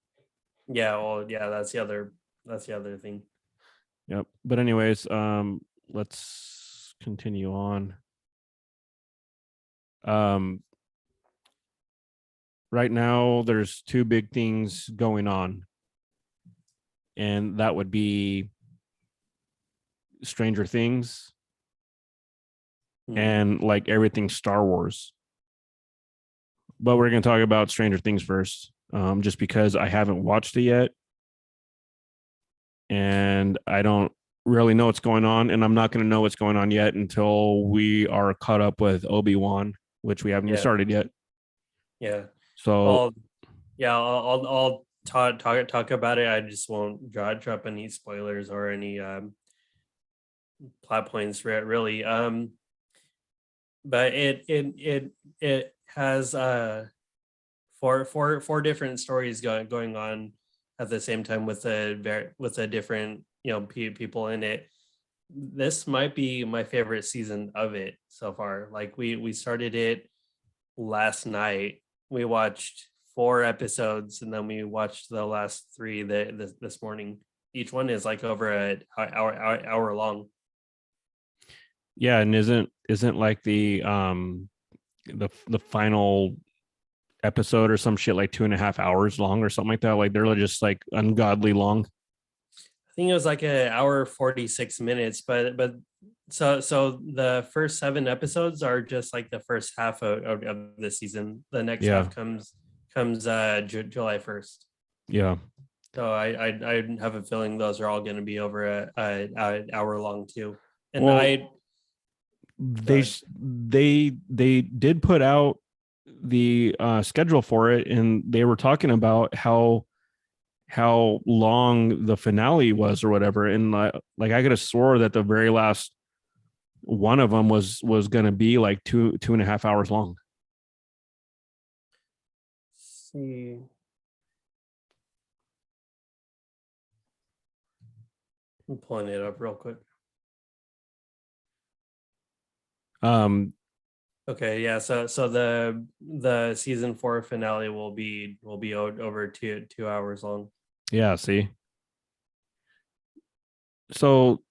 Yeah, well, yeah, that's the other thing. Yep. But anyways, let's continue on. Um right now there's two big things going on, and that would be Stranger Things Mm-hmm. and like everything Star Wars. But we're going to talk about Stranger Things first, just because I haven't watched it yet, and I don't really know what's going on, and I'm not going to know what's going on yet until we are caught up with Obi-Wan, which we haven't even Yeah, started yet. yeah. So Well, yeah, I'll talk about it. I just won't drop any spoilers or any plot points really. But it has four different stories going on at the same time with a different people in it. This might be my favorite season of it so far. Like we started it last night. We watched 4 episodes, and then we watched the last three this morning. Each one is like over an hour long. yeah, and isn't like the final episode or some shit like 2.5 hours long or something like that? Like they're just like ungodly long. I think it was like an hour 46 minutes, but so the first 7 episodes are just like the first half of the season. The next Yeah, half comes July 1st. yeah. So I have a feeling those are all going to be over a hour long too. And Well, I they they did put out the schedule for it, and they were talking about how long the finale was or whatever. And like I could have swore that the very last one of them was going to be like 2.5 hours long. see. I'm pulling it up real quick. Okay, yeah. So the season 4 finale will be over 2 hours long. Yeah, see. So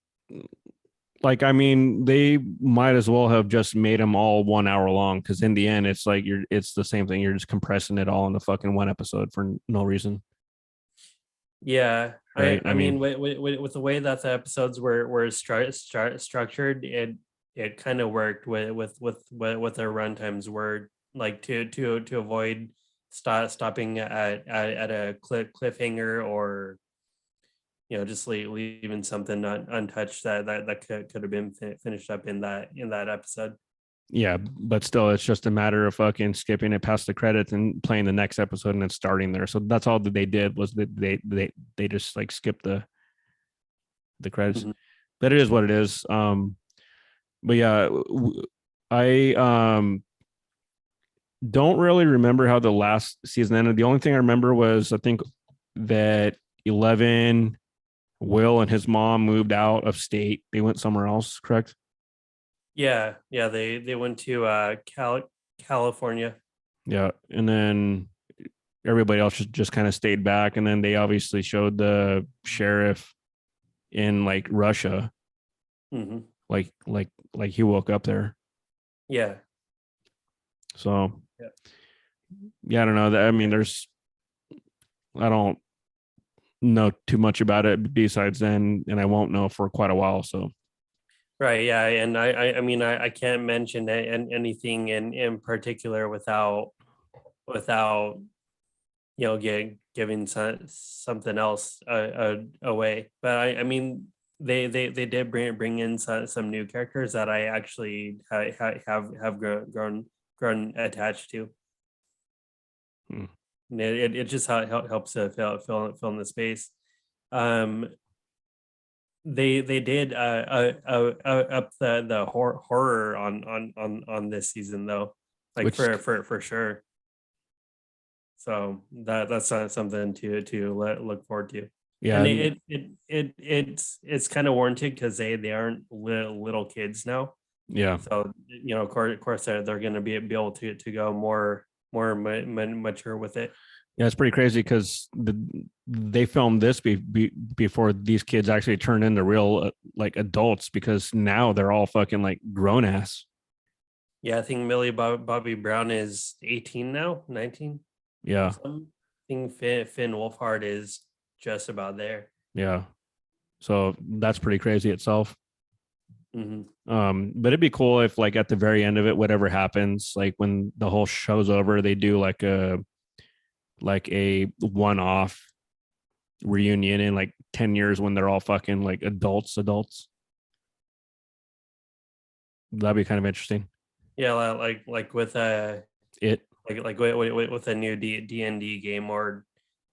like, I mean, they might as well have just made them all 1 hour long, because in the end it's like it's the same thing. You're just compressing it all into fucking one episode for no reason. Yeah, Right. I mean, with the way that the episodes were structured, it kind of worked with their runtimes were like to avoid stopping at a cliffhanger, or just leaving something not untouched that could have been finished up in that episode. Yeah, but still, it's just a matter of fucking skipping it past the credits and playing the next episode and then starting there. So that's all that they did, was that they just like skipped the credits. Mhm. But it is what it is. But yeah, I don't really remember how the last season ended. The only thing I remember was, I think that 11, Will and his mom moved out of state. They went somewhere else, correct? Yeah, they went to California. Yeah. And then everybody else just kind of stayed back. And then they obviously showed the sheriff in like Russia, Hmm. like he woke up there. Yeah. So Yeah. yeah, I don't know. I mean, I don't know too much about it besides then, and I won't know for quite a while. So Right. Yeah. And I mean, I can't mention anything in particular without giving something else away. But I mean, they did bring in some new characters that I actually have grown attached to. Hmm. And it just helps to fill in the space. Um, they did up the horror on this season, though, like which for sure. So that's something to look forward to. yeah, And it's kind of warranted because they aren't little kids now. yeah, So of course they're going to be able to go more mature with it. yeah. It's pretty crazy because they filmed this before these kids actually turned into real like adults, because now they're all fucking like grown ass. Yeah, I think Millie Bobby Brown is 18 now, 19. Yeah, I think Finn Wolfhard is just about there. yeah. So that's pretty crazy itself. Hmm. But it'd be cool if like at the very end of it, whatever happens, like when the whole show's over, they do like a one-off reunion in like 10 years when they're all fucking like adults. That'd be kind of interesting. Yeah, like with It with a new D&D game or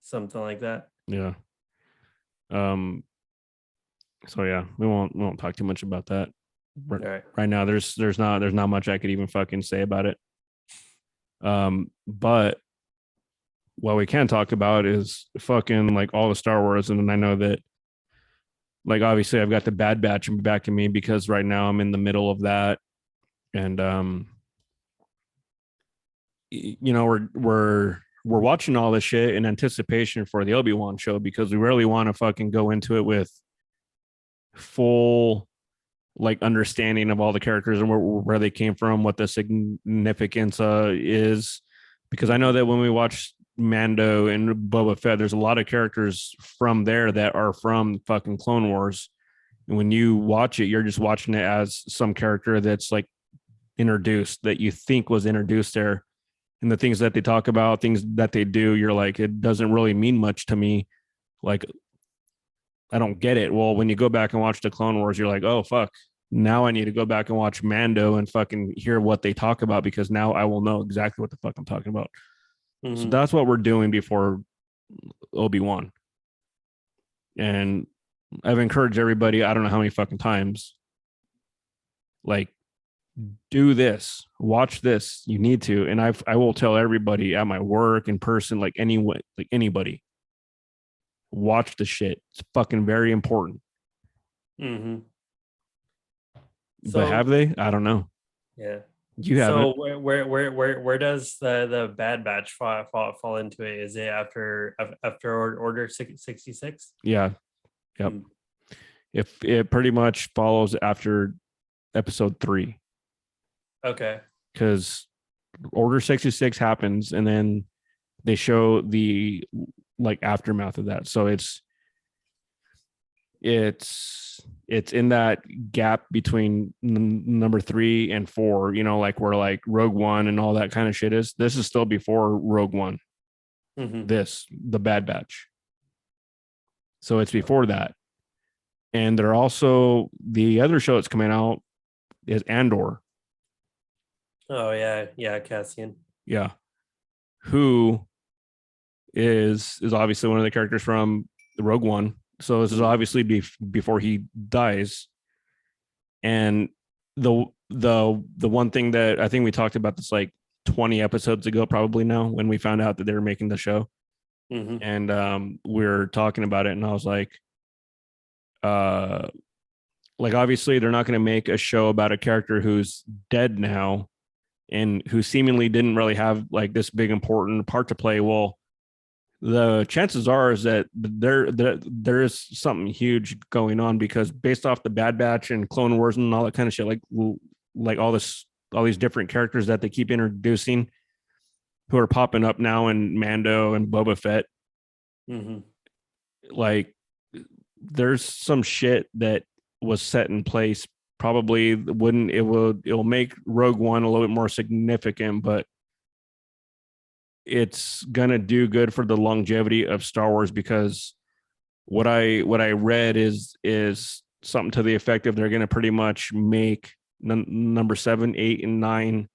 something like that. Yeah. Um so yeah, we won't talk too much about that. All right. Right now there's not much I could even fucking say about it. But what we can talk about is fucking like all the Star Wars. And I know that like obviously I've got the Bad Batch back in me because right now I'm in the middle of that. And we're watching all this shit in anticipation for the Obi-Wan show, because we really want to fucking go into it with full like understanding of all the characters and where they came from, what the significance is. Because I know that when we watch Mando and Boba Fett, there's a lot of characters from there that are from fucking Clone Wars. And when you watch it, you're just watching it as some character that's like introduced, that you think was introduced there. And the things that they talk about, things that they do, you're like, it doesn't really mean much to me. Like, I don't get it. Well, when you go back and watch the Clone Wars, you're like, oh, fuck. Now I need to go back and watch Mando and fucking hear what they talk about, because now I will know exactly what the fuck I'm talking about. So that's what we're doing before Obi-Wan. And I've encouraged everybody, I don't know how many fucking times, like, do this, watch this. You need to. And I will tell everybody at my work, in person, like anyone, like anybody, watch the shit. It's fucking very important. Mm-hmm. But have So they? I don't know. yeah. You So haven't. where does the Bad Batch fall into it? Is it after Order 66? Yeah. Yep. If it pretty much follows after episode 3, Okay. because Order 66 happens and then they show the like aftermath of that. So it's in that gap between number 3 and 4, like where like Rogue One and all that kind of shit is. This is still before Rogue One. Mm-hmm. The Bad Batch. So it's before that. And they're also, the other show that's coming out is Andor. Oh yeah, Cassian. Yeah. Who is obviously one of the characters from the Rogue One. So this is obviously before he dies. And the one thing that I think we talked about this like 20 episodes ago, probably now, when we found out that they were making the show. Mm-hmm. And we are talking about it, and I was like obviously they're not going to make a show about a character who's dead now and who seemingly didn't really have like this big important part to play. Well, the chances are is that there is something huge going on, because based off the Bad Batch and Clone Wars and all that kind of shit, like all these different characters that they keep introducing, who are popping up now in Mando and Boba Fett, like there's some shit that was set in place. Probably it'll make Rogue One a little bit more significant, but it's gonna do good for the longevity of Star Wars, because what I read is something to the effect of they're gonna pretty much make number 7, 8, and 9.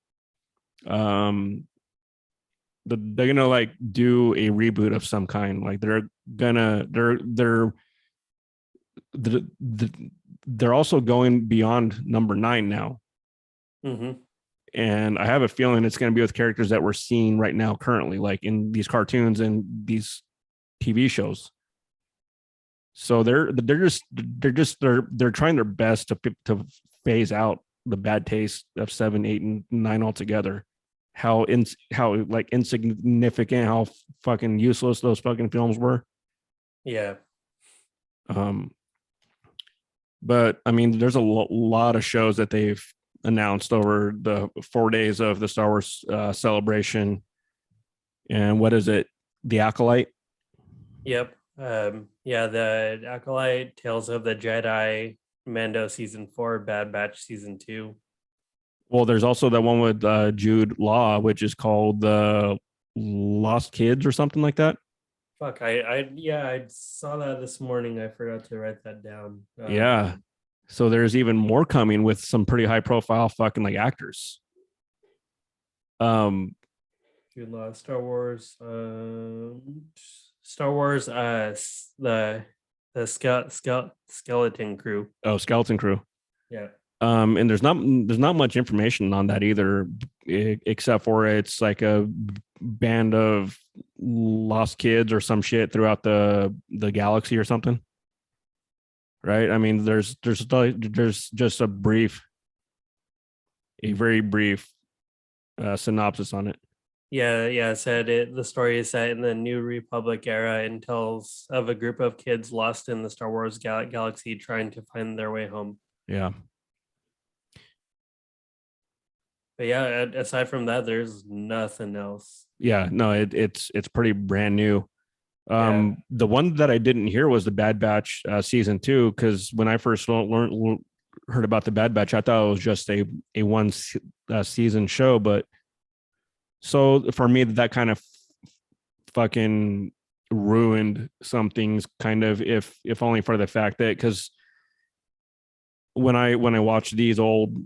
They're gonna like do a reboot of some kind. Like they're also going beyond number 9 now. Mm-hmm. And I have a feeling it's going to be with characters that we're seeing right now currently, like in these cartoons and these TV shows. So they're trying their best to phase out the bad taste of 7, 8, and 9 altogether. How like insignificant, how fucking useless those fucking films were. Yeah. But I mean, there's a lot of shows that they've announced over the 4 days of the Star Wars celebration. And what is it? The Acolyte? Yep. The Acolyte, Tales of the Jedi, Mando season 4, Bad Batch season 2. Well, there's also that one with Jude Law, which is called the Lost Kids or something like that. Fuck, I saw that this morning. I forgot to write that down. Yeah. So there's even more coming with some pretty high profile fucking like actors. Jude Law, Star Wars, the Skeleton Crew. Oh, Skeleton Crew. Yeah. And there's not much information on that either, except for it's like a band of lost kids or some shit throughout the galaxy or something. Right? I mean, there's just a very brief synopsis on it. Yeah, it said the story is set in the New Republic era and tells of a group of kids lost in the Star Wars galaxy trying to find their way home. Yeah. But yeah, aside from that, there's nothing else. Yeah, no, it's pretty brand new. Yeah. The one that I didn't hear was the Bad Batch season 2, because when I first heard about the Bad Batch, I thought it was just a one season show. But so for me, that kind of fucking ruined some things, kind of, if only for the fact that, because when I watch these old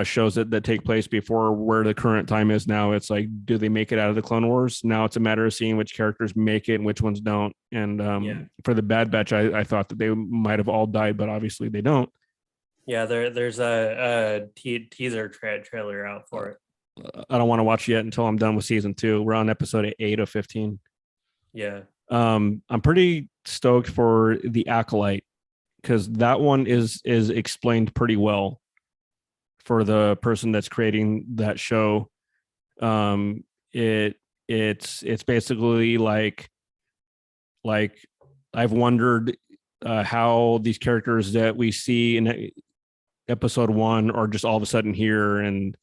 shows that take place before where the current time is now, it's like, do they make it out of the Clone Wars? Now it's a matter of seeing which characters make it and which ones don't. And for the Bad Batch, I thought that they might have all died, but obviously they don't. Yeah, there's a teaser trailer out for it. I don't want to watch it yet until I'm done with season 2. We're on episode 8 of 15. Yeah. I'm pretty stoked for the Acolyte because that one is explained pretty well for the person that's creating that show. Um, it's basically like I've wondered how these characters that we see in episode 1 are just all of a sudden here, and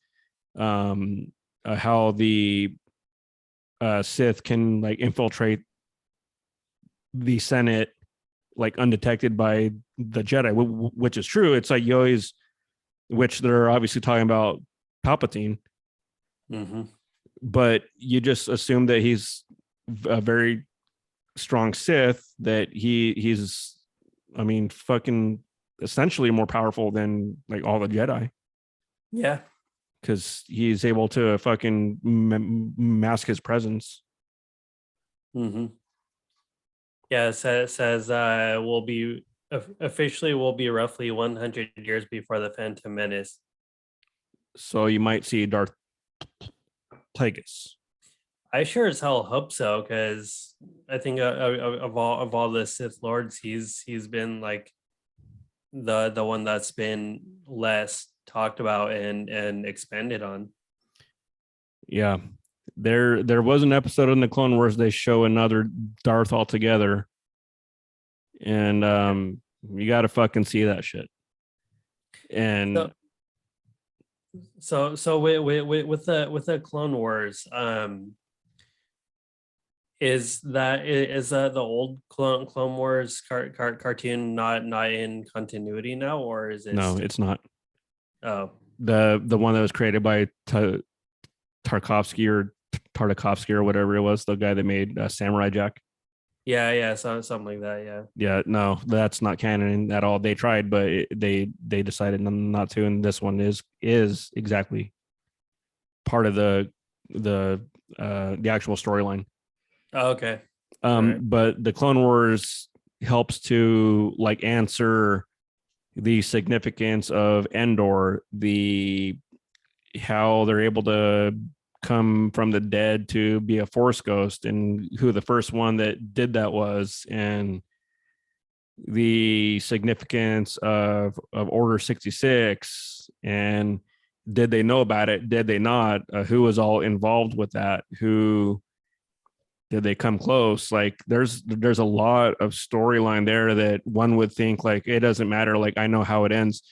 how the Sith can like infiltrate the Senate like undetected by the Jedi, which is true. It's like you always, which they're obviously talking about Palpatine, Mm-hmm. but you just assume that he's a very strong Sith, that he's, I mean, fucking essentially more powerful than like all the Jedi, Yeah. because he's able to fucking mask his presence. Mm-hmm. Yeah, it says will be officially will be roughly 100 years before the Phantom Menace. So you might see Darth Plagueis. I sure as hell hope so, because I think of all the Sith Lords, he's been like the one that's been less talked about and expanded on. Yeah. There was an episode in the Clone Wars they show another Darth altogether. And you gotta fucking see that shit. And So with the Clone Wars, is that the old Clone Wars cartoon not in continuity now, or is it? no, it's not. Oh, The one that was created by Tarkovsky or Tartakovsky or whatever it was, the guy that made Samurai Jack. yeah, something like that. Yeah. Yeah, no, that's not canon at all. They tried, but they decided not to. And this one is exactly part of the actual storyline. Oh, okay. All right. But the Clone Wars helps to like answer the significance of Endor, the how they're able to come from the dead to be a Force ghost, and who the first one that did that was, and the significance of Order 66, and did they know about it? Did they not? Who was all involved with that? Who did they come close? Like there's a lot of storyline there that one would think like it doesn't matter. Like I know how it ends.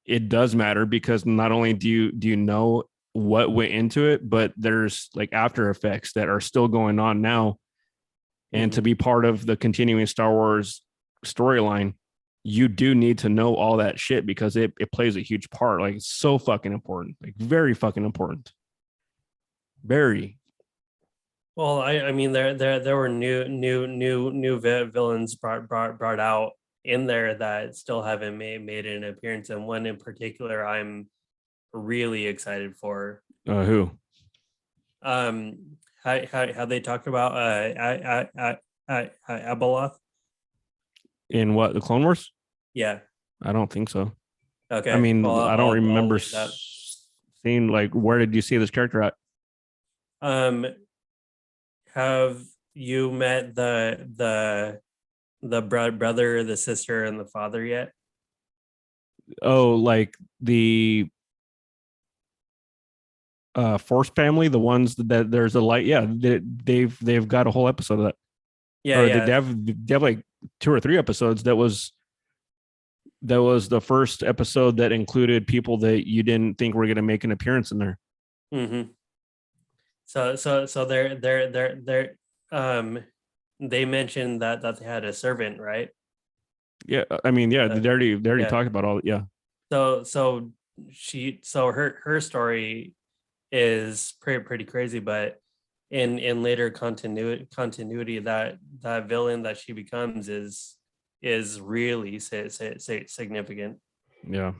It does matter, because not only do you know what went into it, but there's like after effects that are still going on now. And to be part of the continuing Star Wars storyline, you do need to know all that shit, because it plays a huge part. Like it's so fucking important, like very fucking important. Very. Well, I mean there were new villains brought out in there that still haven't made an appearance, and one in particular I'm really excited for. Who? How they talked about Abeloth? In what, the Clone Wars? Yeah. I don't think so. Okay. I mean, Well, I don't I'll remember leave that. seeing, like, where did you see this character at? Have you met the brother, the sister, and the father yet? Oh, like the Force family, the ones that there's a light. Yeah, they've got a whole episode of that. Yeah, Or yeah. they have like 2 or 3 episodes. That was the first episode that included people that you didn't think were going to make an appearance in there. Mm-hmm. So they're they mentioned that they had a servant, right? Yeah, I mean, yeah, they already yeah. talked about all. Yeah. So her story is pretty crazy, but in later continuity that villain that she becomes is really significant. Yeah.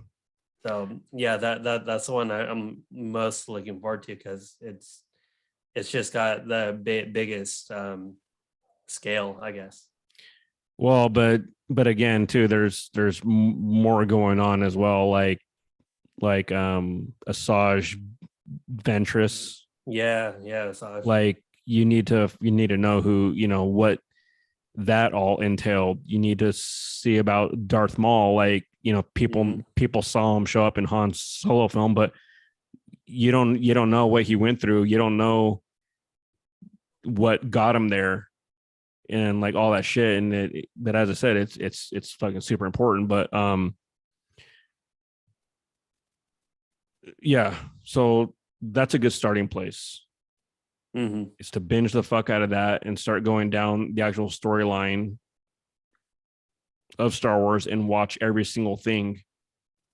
So yeah, that's the one I'm most looking forward to, because it's just got the biggest scale, I guess. Well, but but again, too, there's more going on as well, like Asajj Ventress. Yeah, so Like you need to know who, what that all entailed. You need to see about Darth Maul. Like, people saw him show up in Han's Solo film, but you don't know what he went through. You don't know what got him there and like all that shit. And but as I said, it's fucking super important. But yeah, so that's a good starting place. Is to binge the fuck out of that and start going down the actual storyline of Star Wars and watch every single thing,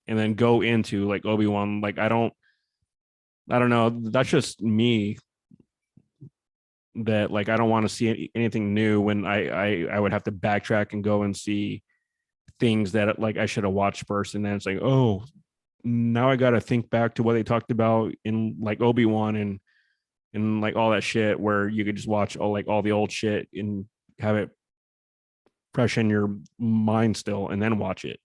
and then go into like Obi-Wan. Like I don't know. That's just me. That like I don't want to see anything new when I would have to backtrack and go and see things that like I should have watched first, and then it's like, oh, now I got to think back to what they talked about in like Obi-Wan and like all that shit, where you could just watch all the old shit and have it fresh in your mind still, and then watch it.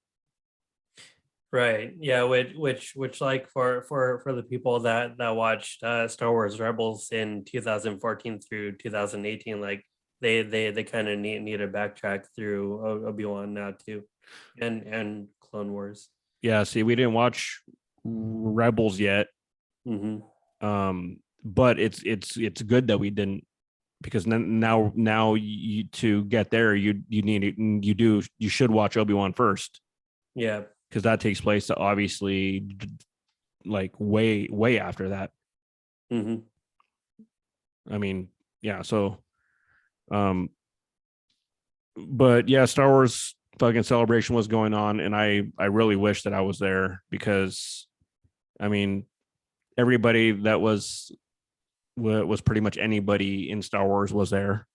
right, yeah, which like for the people that watched Star Wars Rebels in 2014 through 2018, like they kind of need to backtrack through Obi-Wan now too, and Clone Wars. Yeah, see, we didn't watch Rebels yet, Mm-hmm. but it's good that we didn't, because now to get there you should watch Obi-Wan first, Yeah. because that takes place obviously like way after that. Mm-hmm. I mean, yeah, so um but yeah, Star Wars fucking celebration was going on, and I really wish that I was there, because I mean, everybody that was pretty much anybody in Star Wars was there.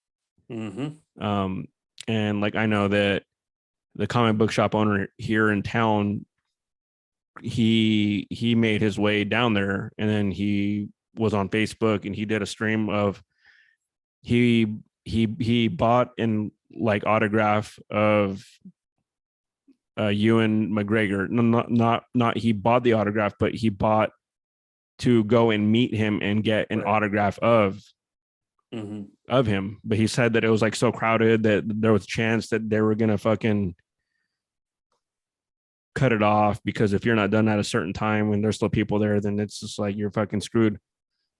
Mm-hmm. Um, and like I know that the comic book shop owner here in town, he made his way down there, and then he was on Facebook and he did a stream of he bought and like autograph of Ewan McGregor. No, not he bought the autograph, but he bought to go and meet him and get an Right. autograph of Mm-hmm. him. But he said that it was like so crowded that there was a chance that they were gonna fucking cut it off, because if you're not done at a certain time when there's still people there, then it's just like you're fucking screwed.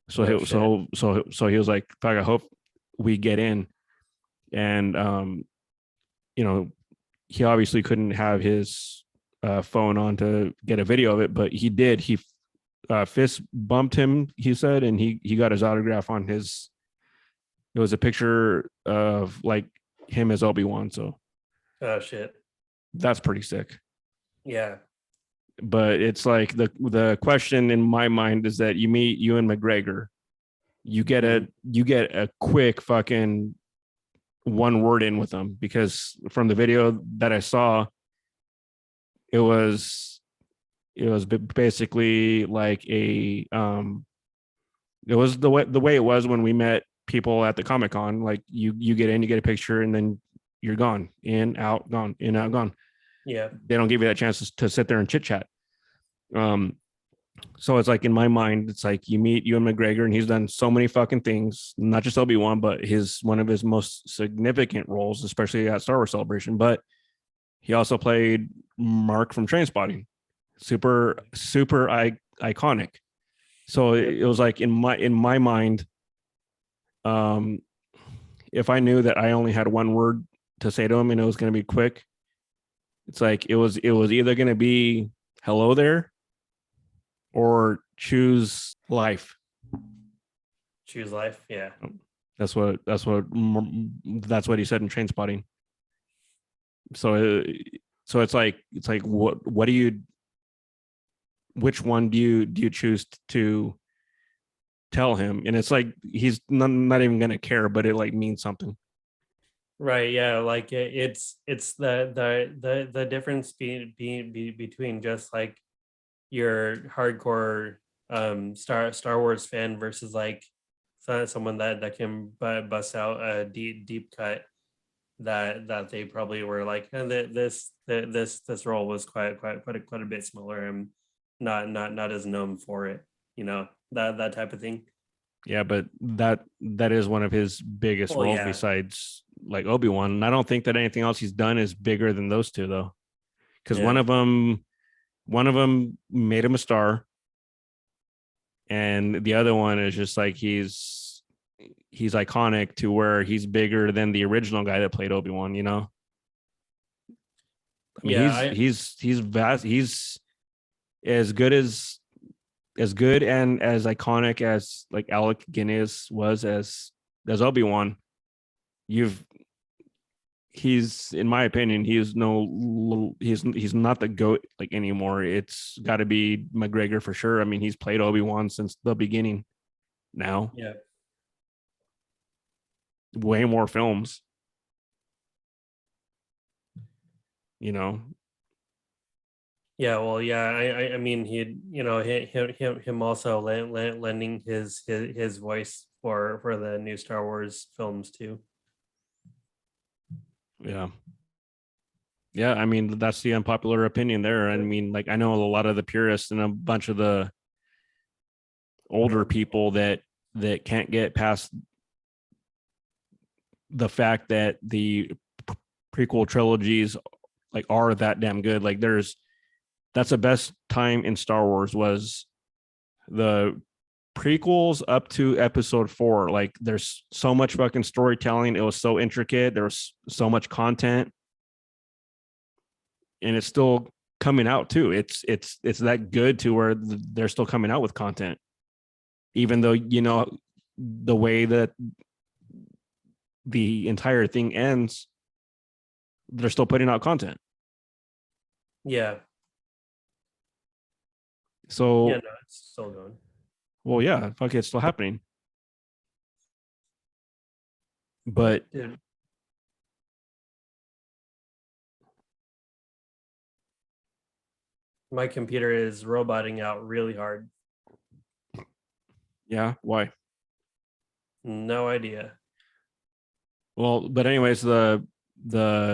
So Oh, so he was like, fuck, I hope we get in. And you know, he obviously couldn't have his phone on to get a video of it, but he did. He fist bumped him, he said, and he got his autograph on his. It was a picture of like him as Obi-Wan, so oh shit. that's pretty sick. Yeah. But it's like the question in my mind is that you meet Ewan McGregor, you get a quick fucking one word in with them, because from the video that I saw, it was basically like it was the way it was when we met people at the Comic-Con. Like you get in, you get a picture, and then you're gone, in, out, gone, in, out, gone. Yeah. They don't give you that chance to sit there and chit chat. So it's like, in my mind, it's like you meet Ewan McGregor, and he's done so many fucking things, not just Obi-Wan, but one of his most significant roles, especially at Star Wars Celebration. But he also played Mark from Trainspotting, super iconic. So it was like, in my mind, um, if I knew that I only had one word to say to him and it was going to be quick, it's like it was either going to be hello there or choose life. Choose life. Yeah. That's what he said in Trainspotting. So so it's like what do you, which one do you choose to tell him? And it's like he's not even gonna care, but it like means something. Right. Yeah. Like it's the difference between just like your hardcore Star Wars fan versus like someone that can bust out a deep cut that they probably were like, this role was quite a bit smaller and not as known for it, that type of thing. Yeah, but that is one of his biggest Well, roles yeah, besides like Obi-Wan. And I don't think that anything else he's done is bigger than those two though. Because yeah, one of them made him a star, and the other one is just like he's iconic to where he's bigger than the original guy that played Obi-Wan, you know? I mean, yeah. he's vast, he's as good as good and as iconic as like Alec Guinness was as Obi-Wan. You've He's, in my opinion, he's not the GOAT like anymore. It's got to be McGregor for sure. I mean, he's played Obi-Wan since the beginning. Now, Yeah. way more films, you know. Yeah, well, yeah, I mean, he, him also lending his voice for the new Star Wars films too. Yeah. Yeah, I mean, that's the unpopular opinion there. I mean, like, I know a lot of the purists and a bunch of the older people that can't get past the fact that the prequel trilogies like are that damn good. Like, that's the best time in Star Wars was the prequels up to episode 4. Like, there's so much fucking storytelling. It was so intricate. There was so much content, and it's still coming out too. It's that good to where they're still coming out with content, even though the way that the entire thing ends, they're still putting out content. Yeah, So, yeah, no, it's still going. well, yeah, fuck it, it's still happening. But Dude, my computer is roboting out really hard. yeah, why? No idea. Well, but anyways, the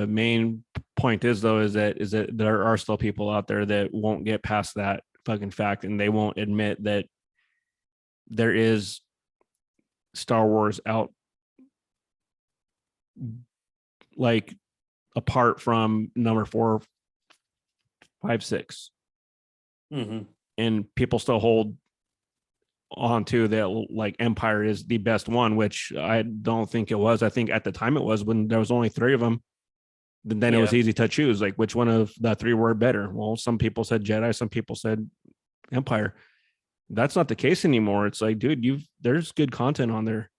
main point is though is that there are still people out there that won't get past that fucking fact, and they won't admit that there is Star Wars out, like, apart from number 4, 5, 6, Hmm. and people still hold on to that like Empire is the best one, which I don't think it was. I think at the time it was when there was only 3 of them. Then it was Yeah, easy to choose like which one of the 3 were better. Well, some people said Jedi, some people said Empire. That's not the case anymore. It's like, dude, there's good content on there,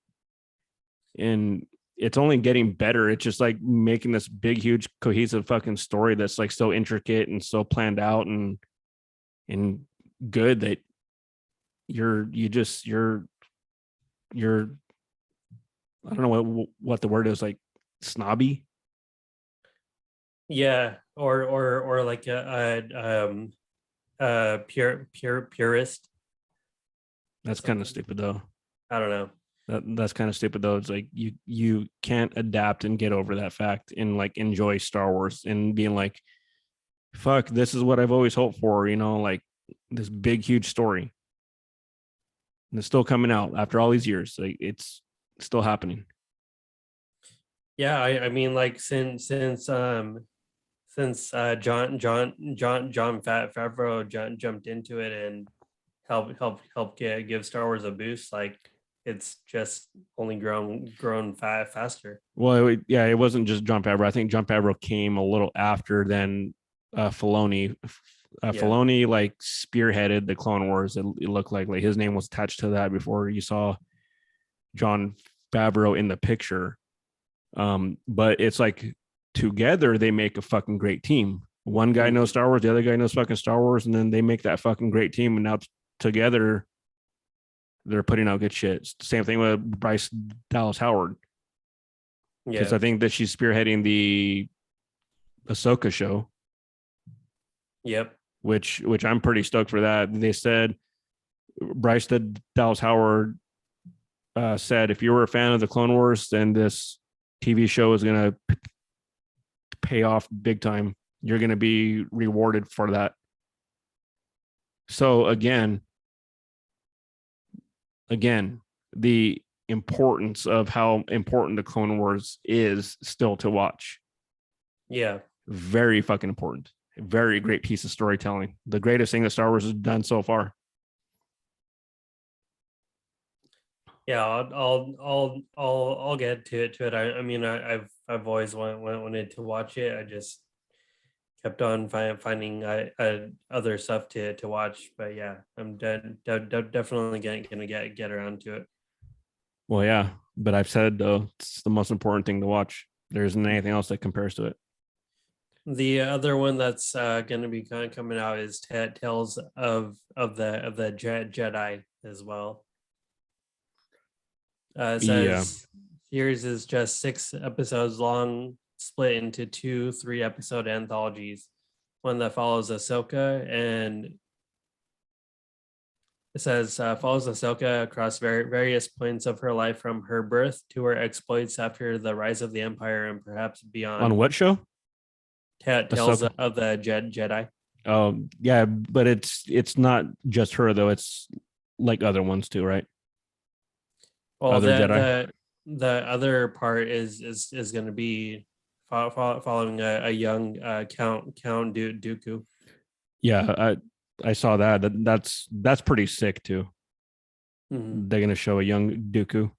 and it's only getting better. It's just like making this big, huge, cohesive fucking story that's like so intricate and so planned out and good that you're I don't know what the word is, like snobby. yeah, or like a purist. That's kind of stupid though. I don't know. That's kind of stupid though. It's like you can't adapt and get over that fact and like enjoy Star Wars and being like, fuck, this is what I've always hoped for, like this big, huge story. And it's still coming out after all these years. Like, it's still happening. Yeah, I mean, like since John Favreau jumped into it and help give Star Wars a boost, like it's just only grown faster. Well, yeah, it wasn't just John Favreau. I think John Favreau came a little after than Filoni. Yeah, Filoni like spearheaded the Clone Wars. It looked like his name was attached to that before you saw John Favreau in the picture. But it's like together they make a fucking great team. One guy knows Star Wars, the other guy knows fucking Star Wars, and then they make that fucking great team. And now together they're putting out good shit. Same thing with Bryce Dallas Howard, because yeah, I think that she's spearheading the Ahsoka show, yep, which I'm pretty stoked for that. They said Bryce Dallas Howard said if you were a fan of the Clone Wars, then this TV show is gonna pay off big time. You're going to be rewarded for that. So again, the importance of how important the Clone Wars is still to watch. Yeah. Very fucking important. Very great piece of storytelling. The greatest thing that Star Wars has done so far. Yeah, I'll get to it. I mean, I've always wanted to watch it. I just kept on finding other stuff to watch. But yeah, I'm definitely gonna get around to it. Well, yeah, but I've said though it's the most important thing to watch. There isn't anything else that compares to it. The other one that's going to be coming out is Tales of the Jedi as well. It says series is just 6 episodes long, split into 2 3-episode anthologies. One that follows Ahsoka, and it says follows Ahsoka across various points of her life, from her birth to her exploits after the rise of the Empire and perhaps beyond. On what show? Tales of the Jedi. Yeah, but it's not just her though. It's like other ones too, right? Well, Other Jedi. The other part is going to be following a young Count Dooku. Yeah, I saw that. That's pretty sick too. Mm-hmm. They're gonna show a young Dooku.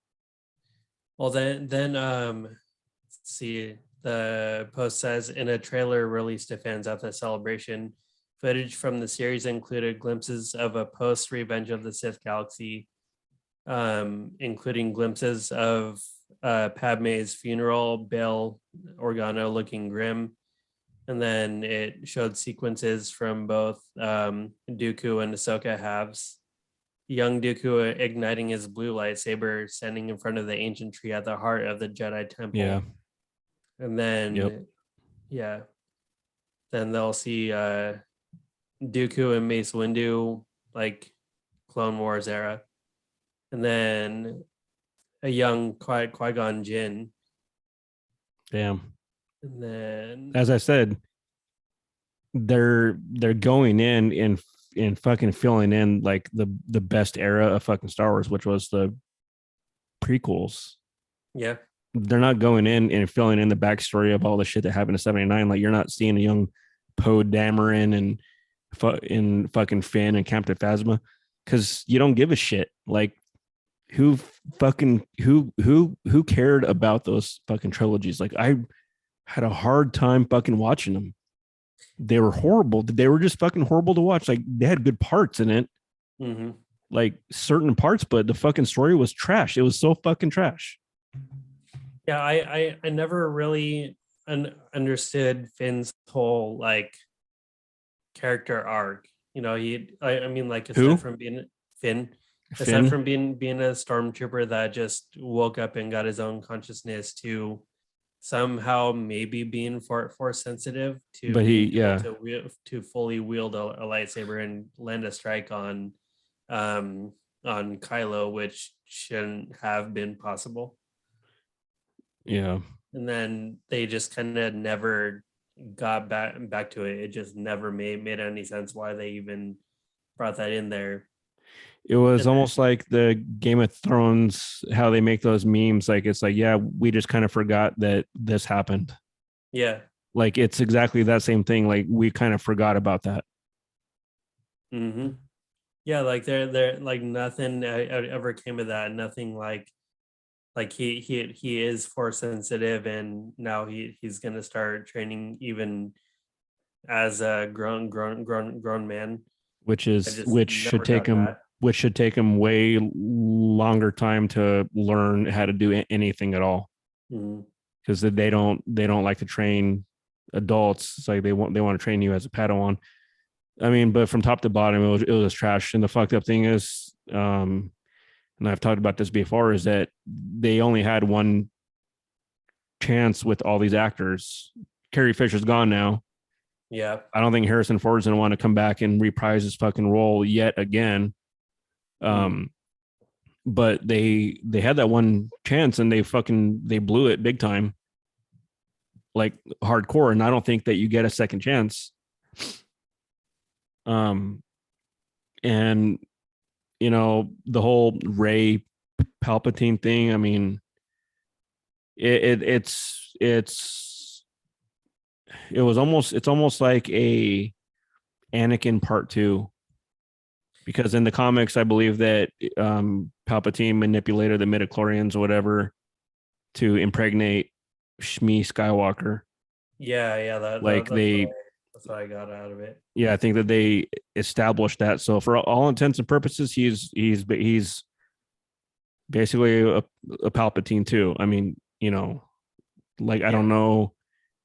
Well, then let's see. The post says, in a trailer released to fans at the celebration, footage from the series included glimpses of a post Revenge of the Sith galaxy, including glimpses of Padme's funeral, Bail Organa looking grim. And then it showed sequences from both Dooku and Ahsoka halves. Young Dooku igniting his blue lightsaber, standing in front of the ancient tree at the heart of the Jedi Temple. Yeah. And then, then they'll see Dooku and Mace Windu, like Clone Wars era. And then a young Qui-Gon Jinn. Damn. And then, as I said, they're going in and fucking filling in like the best era of fucking Star Wars, which was the prequels. Yeah. They're not going in and filling in the backstory of all the shit that happened to 79. Like, you're not seeing a young Poe Dameron and fucking Finn and Captain Phasma, because you don't give a shit. Like, who cared about those fucking trilogies? Like, I had a hard time fucking watching them. They were horrible. They were just fucking horrible to watch. Like, they had good parts in it, like certain parts, but the fucking story was trash. It was so fucking trash. Yeah, I never really understood Finn's whole like character arc. You know, I mean, like, aside from being Finn, aside from being a stormtrooper that just woke up and got his own consciousness, to somehow maybe being force sensitive, to but to fully wield a lightsaber and land a strike on Kylo, which shouldn't have been possible. Yeah. And then they just kind of never got back to it. It just never made any sense why they even brought that in there. It was almost like the Game of Thrones, how they make those memes. Like, it's like, yeah, we just kind of forgot that this happened. Yeah. Like, it's exactly that same thing. Like, we kind of forgot about that. Mm-hmm. Yeah, like they're like nothing ever came of that. Nothing like he is force sensitive, and now he's gonna start training even as a grown man, which should take him way longer time to learn how to do anything at all, because they don't like to train adults. It's like they want to train you as a Padawan. I mean, but from top to bottom, it was trash. And the fucked up thing is, and I've talked about this before, is that they only had one chance with all these actors. Carrie Fisher's gone now. Yeah. I don't think Harrison Ford's going to want to come back and reprise his fucking role yet again. But they had that one chance and they blew it big time. like hardcore, and I don't think that you get a second chance. And you know, the whole Ray Palpatine thing, I mean, it's almost like a Anakin part 2, because in the comics I believe that Palpatine manipulated the midichlorians or whatever to impregnate Shmi Skywalker. Yeah, Like that's what I got out of it. yeah, I think that they established that. So for all intents and purposes, he's basically a Palpatine too. I mean, you know, like I don't know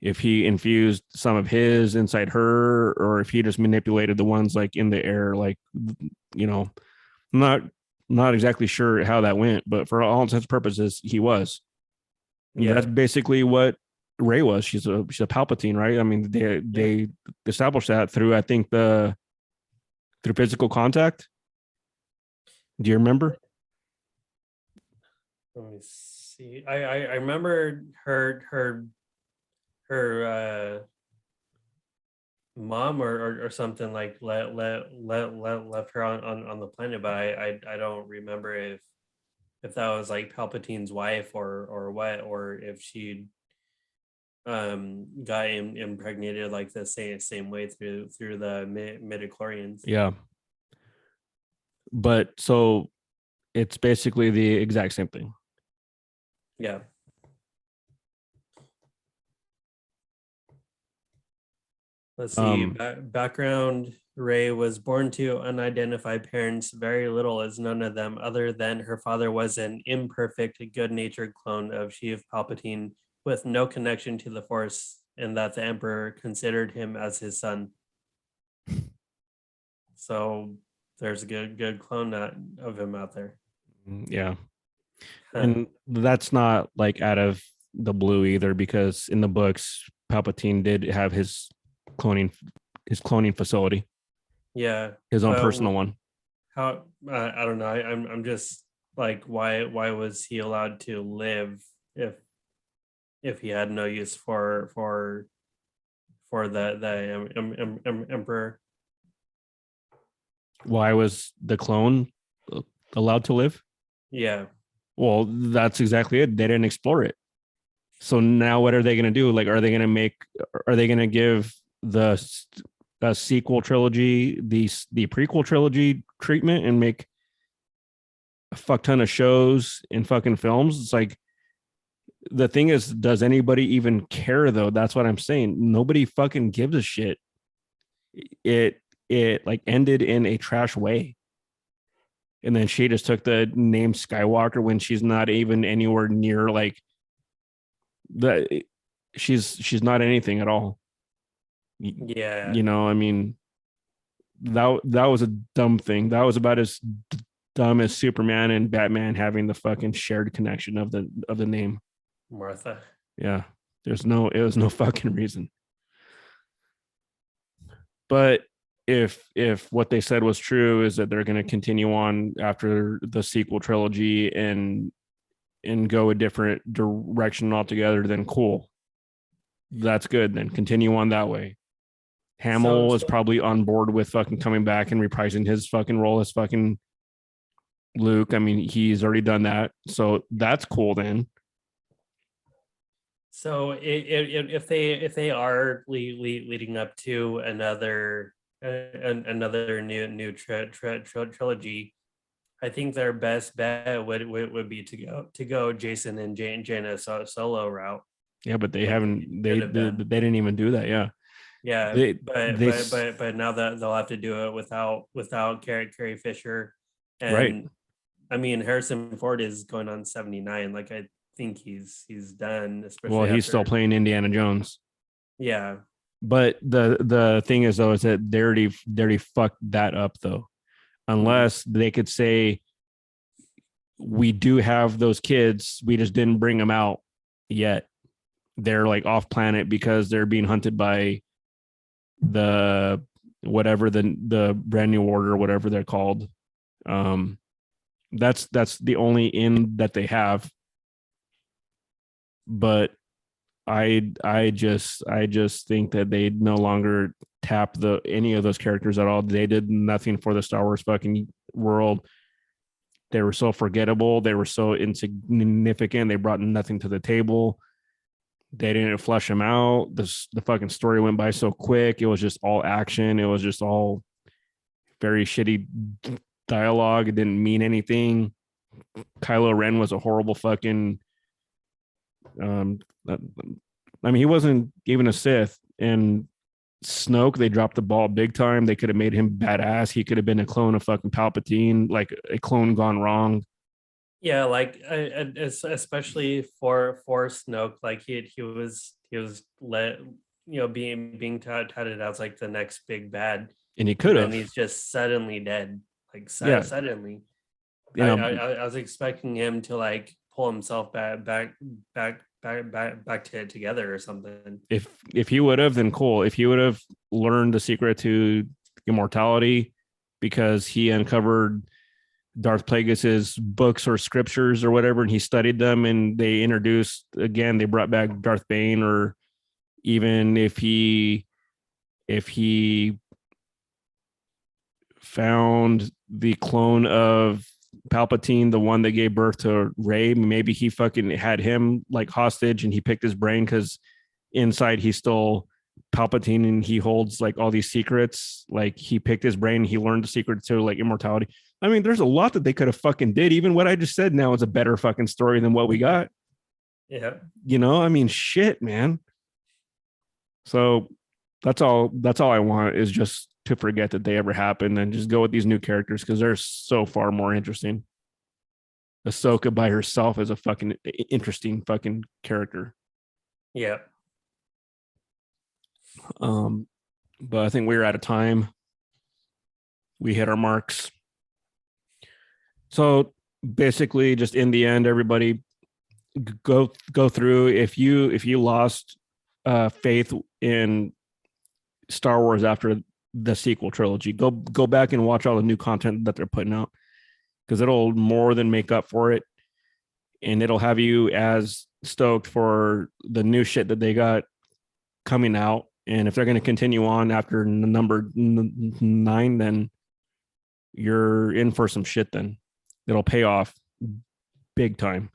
if he infused some of his inside her or if he just manipulated the ones like in the air. Like, you know, I'm not exactly sure how that went, but for all intents and purposes, he was. And Yeah. that's basically what Ray was. She's a Palpatine, right? I mean, they established that through I think through physical contact. Do you remember? Let me see. I remember her mom or something like left her on the planet, but I don't remember if that was like Palpatine's wife or what, or if she got impregnated like the same way through the midichlorians. Yeah. But so it's basically the exact same thing. Yeah. Let's see. Background: Ray was born to unidentified parents. Very little is known of them, other than her father was an imperfect, good-natured clone of Sheev Palpatine with no connection to the Force, and that the Emperor considered him as his son. So there's a good clone of him out there. Yeah. And that's not like out of the blue either, because in the books, Palpatine did have his cloning facility. Yeah. His own personal one. How I don't know. I'm just like, why was he allowed to live if he had no use for the emperor? Why was the clone allowed to live? Yeah. Well, that's exactly it. They didn't explore it. So now what are they going to do? Like, are they going to give the sequel trilogy, the prequel trilogy treatment and make a fuck ton of shows and fucking films? It's like, the thing is, does anybody even care though? That's what I'm saying. Nobody fucking gives a shit. It like ended in a trash way. And then she just took the name Skywalker when she's not even anywhere near like the she's not anything at all. Yeah. You know, I mean, that was a dumb thing. That was about as dumb as Superman and Batman having the fucking shared connection of the name Martha. Yeah. It was no fucking reason. But if what they said was true, is that they're going to continue on after the sequel trilogy and go a different direction altogether, then cool. That's good. Then continue on that way. Hamill is probably on board with fucking coming back and reprising his fucking role as fucking Luke. I mean, he's already done that. So that's cool then. So if they are leading up to another new trilogy, I think their best bet would be to go Jason and Jaina solo route. Yeah, but they haven't. They didn't even do that. Yeah. Yeah, but now that they'll have to do it without Carrie Fisher, and right. I mean, Harrison Ford is going on 79. Like, I think he's done. Especially well, he's still playing Indiana Jones. Yeah, but the thing is though, is that they already fucked that up though. Unless they could say, we do have those kids, we just didn't bring them out yet. They're like off planet because they're being hunted by the whatever the brand new order, whatever they're called. That's the only in that they have. But I just think that they no longer tap any of those characters at all. They did nothing for the Star Wars fucking world. They were so forgettable. They were so insignificant. They brought nothing to the table. They didn't flesh them out. The fucking story went by so quick. It was just all action. It was just all very shitty dialogue. It didn't mean anything. Kylo Ren was a horrible fucking I mean, he wasn't even a Sith. And Snoke, they dropped the ball big time. They could have made him badass. He could have been a clone of fucking Palpatine, like a clone gone wrong. Yeah, like especially for Snoke, like he was let being touted as like the next big bad, And he could have. and he's just suddenly dead, like Yeah. suddenly. You know, I was expecting him to like pull himself back to it together or something. if he would have, then cool. If he would have learned the secret to immortality because he uncovered Darth Plagueis's books or scriptures or whatever, and he studied them, and they introduced again, they brought back Darth Bane, or even if he found the clone of Palpatine, the one that gave birth to Rey, maybe he fucking had him like hostage and he picked his brain because inside he's still Palpatine and he holds like all these secrets. Like he picked his brain, he learned the secret to like immortality. I mean, there's a lot that they could have fucking did. Even what I just said now is a better fucking story than what we got. Yeah. You know, I mean, shit, man. So that's all I want is just to forget that they ever happened and just go with these new characters because they're so far more interesting. Ahsoka by herself is a fucking interesting fucking character. Yeah. But I think we're out of time. We hit our marks. So basically, just in the end, everybody go through. If you lost faith in Star Wars after the sequel trilogy, go back and watch all the new content that they're putting out because it'll more than make up for it, and it'll have you as stoked for the new shit that they got coming out. And if they're going to continue on after number 9, then you're in for some shit. Then it'll pay off big time,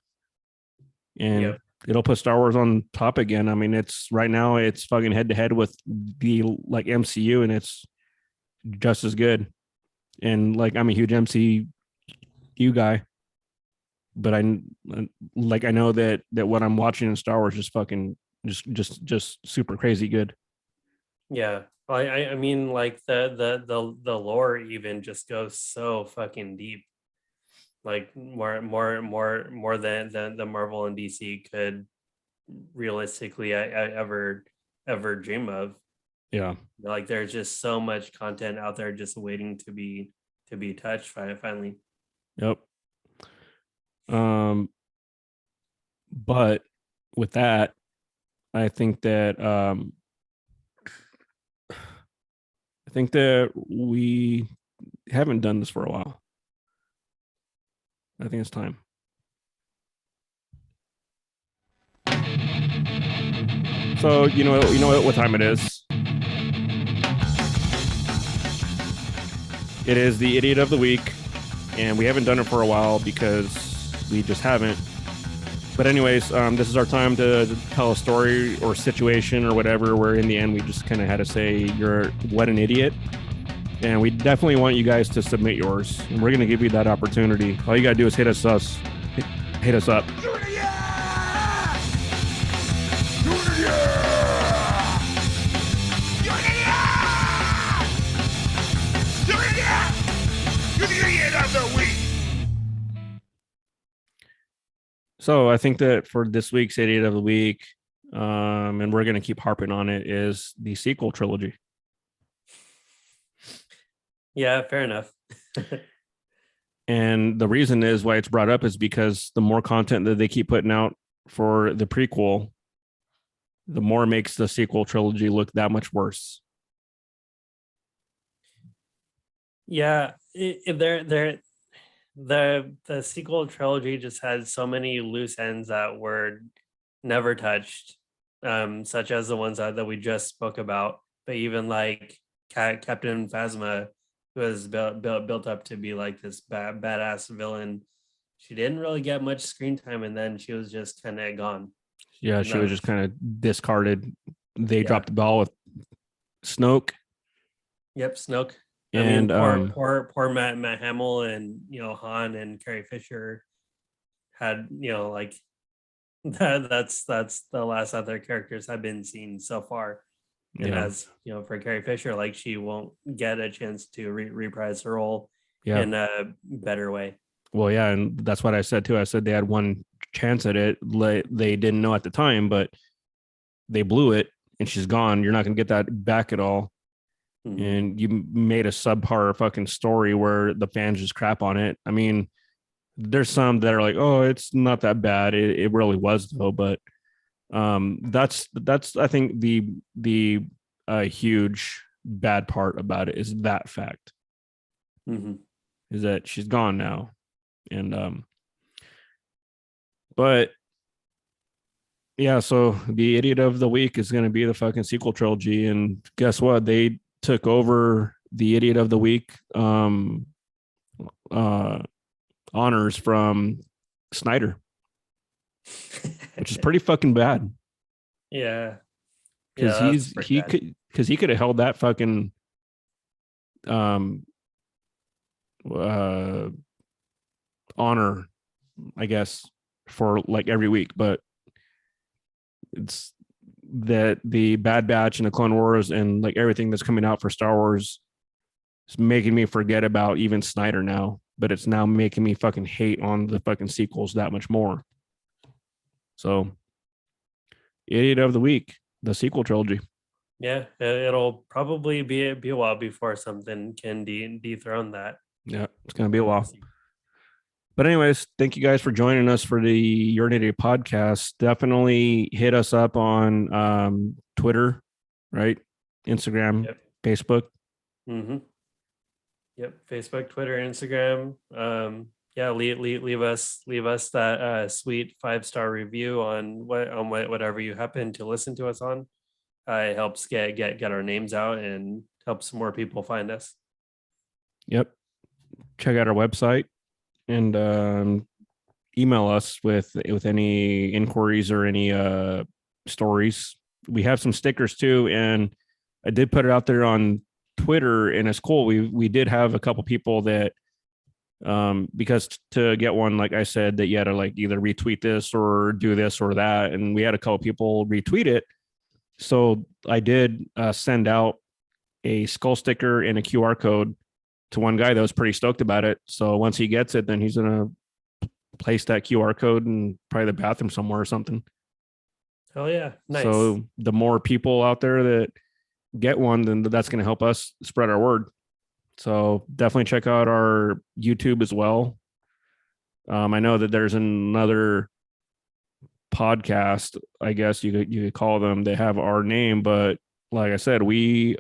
and it'll put Star Wars on top again. I mean, it's right now it's fucking head to head with the like MCU, and it's just as good. And like I'm a huge MCU guy, but I know that what I'm watching in Star Wars is fucking just super crazy good. Yeah. I mean, like the lore even just goes so fucking deep, like more than the Marvel and DC could realistically I ever dream of. Yeah, like there's just so much content out there just waiting to be touched finally. Yep. But with that, I think that we haven't done this for a while. I think it's time. So you know what time it is. It is the Idiot of the Week, and we haven't done it for a while because we just haven't. But anyways, this is our time to tell a story or situation or whatever, where in the end we just kind of had to say you're what an idiot. And we definitely want you guys to submit yours, and we're going to give you that opportunity. All you got to do is hit us up. So I think that for this week's Idiot of the Week, and we're going to keep harping on it, is the sequel trilogy. Yeah, fair enough. And the reason is why it's brought up is because the more content that they keep putting out for the prequel, the more it makes the sequel trilogy look that much worse. Yeah, the sequel trilogy just had so many loose ends that were never touched. such as the ones that we just spoke about, but even like Captain Phasma, who was built up to be like this badass villain. She didn't really get much screen time, and then she was just kind of gone. Yeah, she was just kind of discarded. They dropped the ball with Snoke. Yep, Snoke. And poor Matt Hamill and Han and Carrie Fisher had like that's the last other characters have been seen so far. And as for Carrie Fisher, like she won't get a chance to reprise her role in a better way. Well, yeah, and that's what I said too. I said they had one chance at it. They didn't know at the time, but they blew it, and she's gone. You're not going to get that back at all. Mm-hmm. And you made a subpar fucking story where the fans just crap on it. I mean, there's some that are like, oh, it's not that bad. It really was though, but that's I think the huge bad part about it is that fact. Mm-hmm. Is that she's gone now. And but yeah, so the idiot of the week is going to be the fucking sequel trilogy, and guess what? They took over the idiot of the week honors from Snyder, which is pretty fucking bad. Yeah, because he could have held that fucking honor, I guess, for like every week, but it's that the Bad Batch and the Clone Wars and like everything that's coming out for Star Wars is making me forget about even Snyder now, but it's now making me fucking hate on the fucking sequels that much more. So idiot of the week, the sequel trilogy. Yeah, it'll probably be a while before something can dethrone that. Yeah, it's gonna be a while. But anyways, thank you guys for joining us for the Your Idiot podcast. Definitely hit us up on Twitter, right? Instagram, Facebook. Mm-hmm. Yep, Facebook, Twitter, Instagram. Leave us that sweet 5-star review on whatever you happen to listen to us on. It helps get our names out and helps more people find us. Yep. Check out our website and email us with any inquiries or any stories. We have some stickers too, and I did put it out there on Twitter, and it's cool. We did have a couple people that because to get one, like I said, that you had to like either retweet this or do this or that, and we had a couple people retweet it. So I did send out a skull sticker and a QR code to one guy that was pretty stoked about it. So once he gets it, then he's gonna place that QR code in probably the bathroom somewhere or something. Oh yeah, nice. So the more people out there that get one, then that's going to help us spread our word. So definitely check out our YouTube as well. I know that there's another podcast, I guess you could call them. They have our name, but like I said, we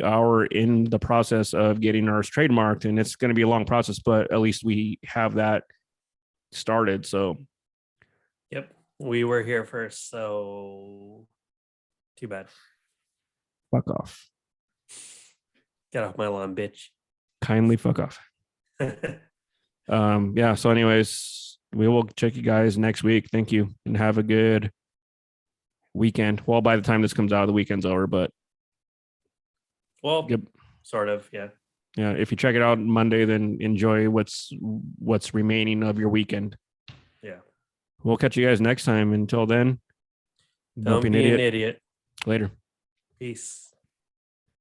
are in the process of getting ours trademarked, and it's going to be a long process, but at least we have that started. So yep, we were here first, so too bad. Fuck off. Get off my lawn, bitch. Kindly fuck off. Yeah, so anyways, we will check you guys next week. Thank you, and have a good weekend. Well, by the time this comes out, the weekend's over, but sort of, yeah. Yeah, if you check it out Monday, then enjoy what's remaining of your weekend. Yeah. We'll catch you guys next time. Until then, don't be an idiot. Later. Peace.